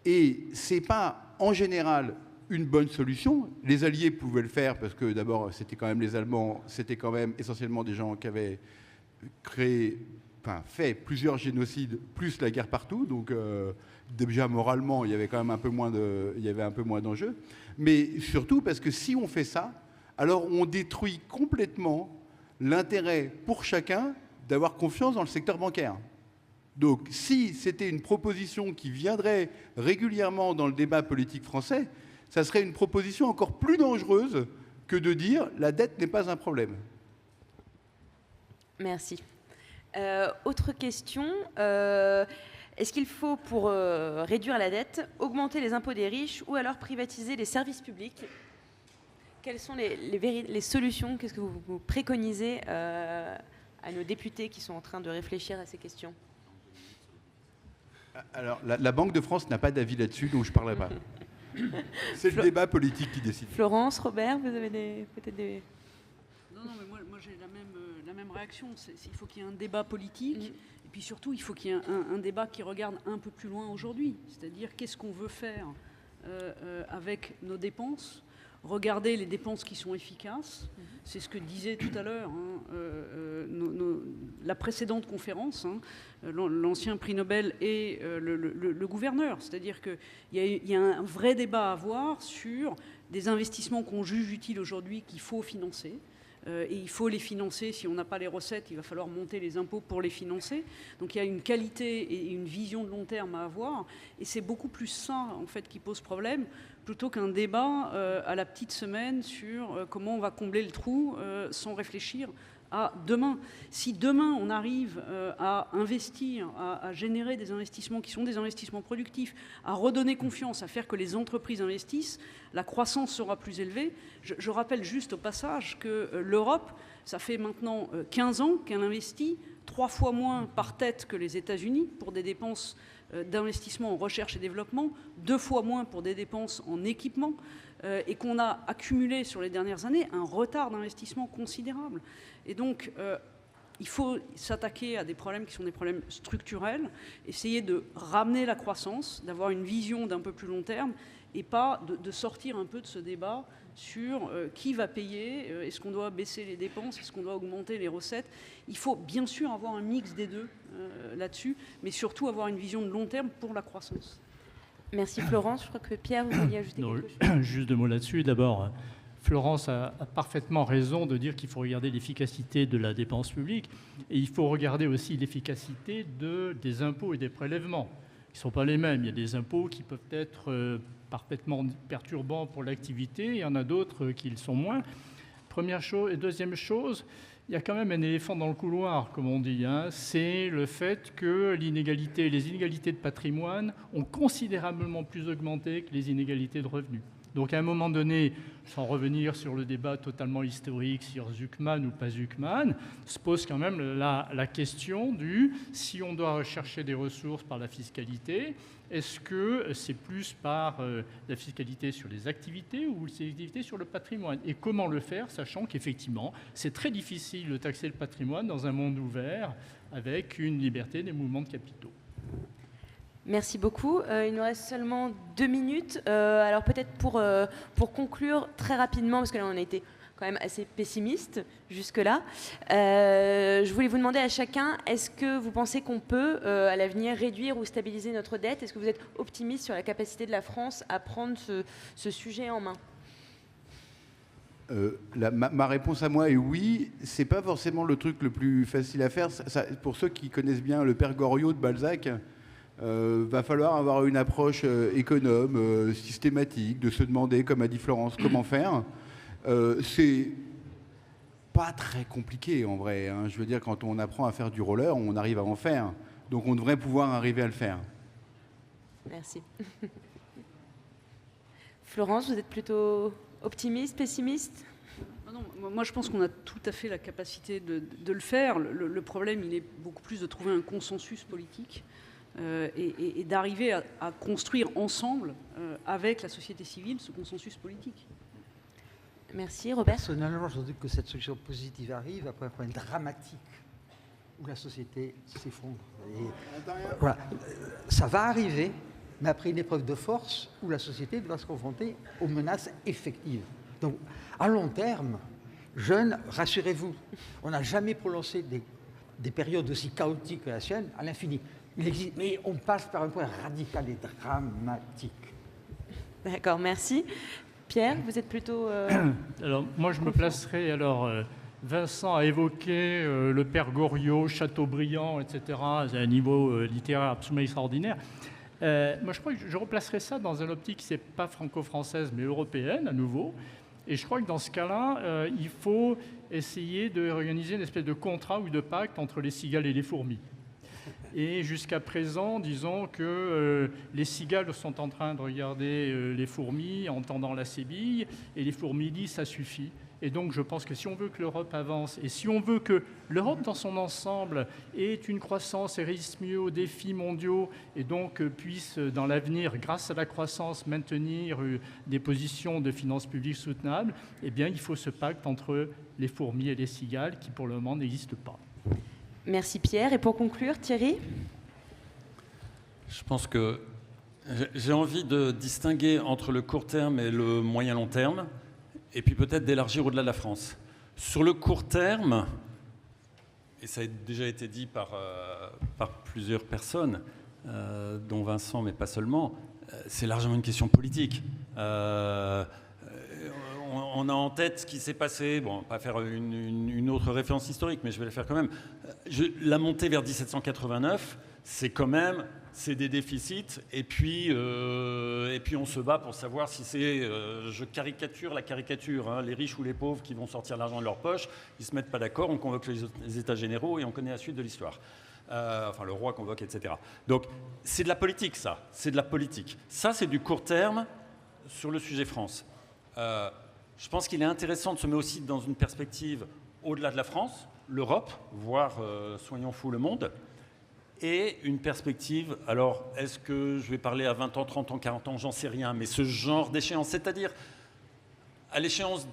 Et ce n'est pas en général une bonne solution. Les Alliés pouvaient le faire parce que d'abord c'était quand même les Allemands, c'était quand même essentiellement des gens qui avaient fait plusieurs génocides, plus la guerre partout, donc déjà moralement il y avait quand même un peu moins d'enjeux, mais surtout parce que si on fait ça, alors on détruit complètement l'intérêt pour chacun d'avoir confiance dans le secteur bancaire. Donc si c'était une proposition qui viendrait régulièrement dans le débat politique français, ça serait une proposition encore plus dangereuse que de dire la dette n'est pas un problème. Merci. Autre question. Est-ce qu'il faut, pour réduire la dette, augmenter les impôts des riches ou alors privatiser les services publics? Quelles sont les solutions? Qu'est-ce que vous préconisez à nos députés qui sont en train de réfléchir à ces questions? Alors, la Banque de France n'a pas d'avis là-dessus, donc je ne parlerai pas. C'est le débat politique qui décide. Florence, Robert, vous avez peut-être des... Non, mais moi j'ai la même réaction. Il faut qu'il y ait un débat politique, et puis surtout, il faut qu'il y ait un débat qui regarde un peu plus loin aujourd'hui. C'est-à-dire, qu'est-ce qu'on veut faire avec nos dépenses? Regarder les dépenses qui sont efficaces. C'est ce que disait tout à l'heure la précédente conférence, l'ancien prix Nobel et le gouverneur. C'est-à-dire qu'il y a un vrai débat à avoir sur des investissements qu'on juge utiles aujourd'hui qu'il faut financer. Et il faut les financer. Si on n'a pas les recettes, il va falloir monter les impôts pour les financer. Donc il y a une qualité et une vision de long terme à avoir. Et c'est beaucoup plus ça, en fait, qui pose problème, plutôt qu'un débat à la petite semaine sur comment on va combler le trou sans réfléchir à demain. Si demain on arrive à investir, à générer des investissements qui sont des investissements productifs, à redonner confiance, à faire que les entreprises investissent, la croissance sera plus élevée. Je rappelle juste au passage que l'Europe, ça fait maintenant 15 ans qu'elle investit 3 fois moins par tête que les États-Unis pour des dépenses d'investissement en recherche et développement, 2 fois moins pour des dépenses en équipement, et qu'on a accumulé sur les dernières années un retard d'investissement considérable. Et donc, il faut s'attaquer à des problèmes qui sont des problèmes structurels, essayer de ramener la croissance, d'avoir une vision d'un peu plus long terme, et pas de sortir un peu de ce débat sur qui va payer, est-ce qu'on doit baisser les dépenses, est-ce qu'on doit augmenter les recettes. Il faut bien sûr avoir un mix des deux là-dessus, mais surtout avoir une vision de long terme pour la croissance. Merci Florence. Je crois que Pierre, vous vouliez ajouter quelque chose. Juste 2 mots là-dessus. D'abord, Florence a parfaitement raison de dire qu'il faut regarder l'efficacité de la dépense publique et il faut regarder aussi l'efficacité des impôts et des prélèvements qui ne sont pas les mêmes. Il y a des impôts qui peuvent être parfaitement perturbants pour l'activité, il y en a d'autres qui le sont moins. Première chose. Et deuxième chose, il y a quand même un éléphant dans le couloir, comme on dit, hein. C'est le fait que les inégalités de patrimoine ont considérablement plus augmenté que les inégalités de revenus. Donc à un moment donné, sans revenir sur le débat totalement historique sur Zuckman ou pas Zuckman, se pose quand même la question du si on doit rechercher des ressources par la fiscalité, est-ce que c'est plus par la fiscalité sur les activités ou les activités sur le patrimoine? Et comment le faire, sachant qu'effectivement, c'est très difficile de taxer le patrimoine dans un monde ouvert avec une liberté des mouvements de capitaux. Merci beaucoup. Il nous reste seulement 2 minutes. Alors peut-être pour conclure très rapidement, parce que là on a été quand même assez pessimiste jusque-là, je voulais vous demander à chacun, est-ce que vous pensez qu'on peut à l'avenir réduire ou stabiliser notre dette? Est-ce que vous êtes optimiste sur la capacité de la France à prendre ce sujet en main? Ma réponse à moi est oui. C'est pas forcément le truc le plus facile à faire. Pour ceux qui connaissent bien le Père Goriot de Balzac, va falloir avoir une approche économe, systématique, de se demander, comme a dit Florence, comment faire. C'est pas très compliqué en vrai, hein. Je veux dire, quand on apprend à faire du roller, on arrive à en faire. Donc on devrait pouvoir arriver à le faire. Merci. Florence, vous êtes plutôt optimiste, pessimiste? Non, moi je pense qu'on a tout à fait la capacité de le faire. Le problème, il est beaucoup plus de trouver un consensus politique. Et d'arriver à construire ensemble, avec la société civile, ce consensus politique. Merci, Robert. Personnellement, je dis que cette solution positive arrive après un point dramatique où la société s'effondre. Voilà. Ça va arriver, mais après une épreuve de force où la société doit se confronter aux menaces effectives. Donc, à long terme, jeunes, rassurez-vous, on n'a jamais prononcé des périodes aussi chaotiques que la sienne à l'infini. Il existe, mais on passe par un point radical et dramatique. D'accord, merci. Pierre, vous êtes plutôt... Alors, moi, je me placerai... Vincent a évoqué le Père Goriot, Chateaubriand, etc. C'est un niveau littéraire absolument extraordinaire. Moi, je crois que je replacerai ça dans une optique qui n'est pas franco-française, mais européenne, à nouveau. Et je crois que dans ce cas-là, il faut essayer de réorganiser une espèce de contrat ou de pacte entre les cigales et les fourmis. Et jusqu'à présent, disons que les cigales sont en train de regarder les fourmis en tendant la sébille, et les fourmis disent ça suffit. Et donc je pense que si on veut que l'Europe avance, et si on veut que l'Europe dans son ensemble ait une croissance et résiste mieux aux défis mondiaux, et donc puisse dans l'avenir, grâce à la croissance, maintenir des positions de finances publiques soutenables, eh bien il faut ce pacte entre les fourmis et les cigales qui pour le moment n'existe pas. Merci Pierre. Et pour conclure, Thierry? Je pense que j'ai envie de distinguer entre le court terme et le moyen-long terme, et puis peut-être d'élargir au-delà de la France. Sur le court terme, et ça a déjà été dit par plusieurs personnes, dont Vincent, mais pas seulement, c'est largement une question politique. On a en tête ce qui s'est passé, bon, pas faire une autre référence historique, mais je vais le faire quand même. La montée vers 1789, c'est quand même, c'est des déficits, et puis on se bat pour savoir si c'est, je caricature la caricature, hein, les riches ou les pauvres qui vont sortir l'argent de leur poche, ils se mettent pas d'accord, on convoque les États généraux et on connaît la suite de l'histoire. Enfin, le roi convoque, etc. Donc, c'est de la politique, ça. C'est de la politique. Ça, c'est du court terme sur le sujet France. Je pense qu'il est intéressant de se mettre aussi dans une perspective au-delà de la France, l'Europe, voire, soyons fous, le monde, et une perspective, alors est-ce que je vais parler à 20 ans, 30 ans, 40 ans, j'en sais rien, mais ce genre d'échéance, c'est-à-dire à l'échéance,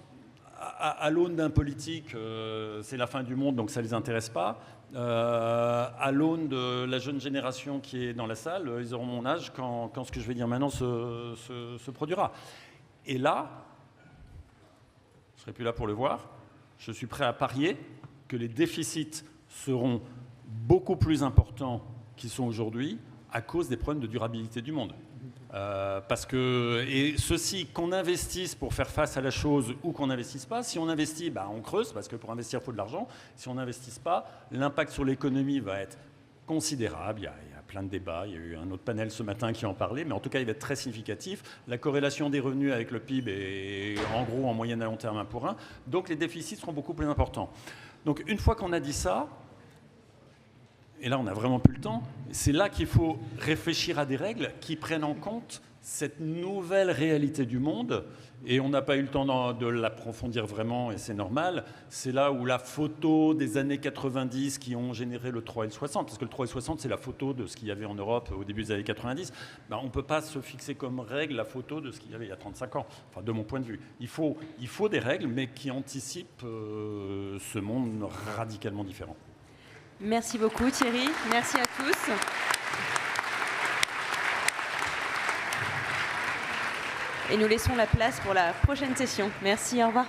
à l'aune d'un politique, c'est la fin du monde, donc ça ne les intéresse pas, à l'aune de la jeune génération qui est dans la salle, ils auront mon âge quand ce que je vais dire maintenant se produira. Et là, je ne serai plus là pour le voir, je suis prêt à parier que les déficits seront beaucoup plus importants qu'ils sont aujourd'hui à cause des problèmes de durabilité du monde. Parce que, et ceci, qu'on investisse pour faire face à la chose ou qu'on n'investisse pas, si on investit, bah, on creuse, parce que pour investir, il faut de l'argent. Si on n'investit pas, l'impact sur l'économie va être considérable. Il y a plein de débats. Il y a eu un autre panel ce matin qui en parlait, mais en tout cas, il va être très significatif. La corrélation des revenus avec le PIB est en gros en moyenne à long terme 1 pour 1. Donc les déficits seront beaucoup plus importants. Donc une fois qu'on a dit ça, et là on n'a vraiment plus le temps, c'est là qu'il faut réfléchir à des règles qui prennent en compte cette nouvelle réalité du monde. Et on n'a pas eu le temps de l'approfondir vraiment, et c'est normal. C'est là où la photo des années 90 qui ont généré le 3 et le 60, parce que le 3 et le 60, c'est la photo de ce qu'il y avait en Europe au début des années 90, ben, on ne peut pas se fixer comme règle la photo de ce qu'il y avait il y a 35 ans, enfin, de mon point de vue. Il faut des règles, mais qui anticipent ce monde radicalement différent. Merci beaucoup Thierry, merci à tous. Et nous laissons la place pour la prochaine session. Merci, au revoir.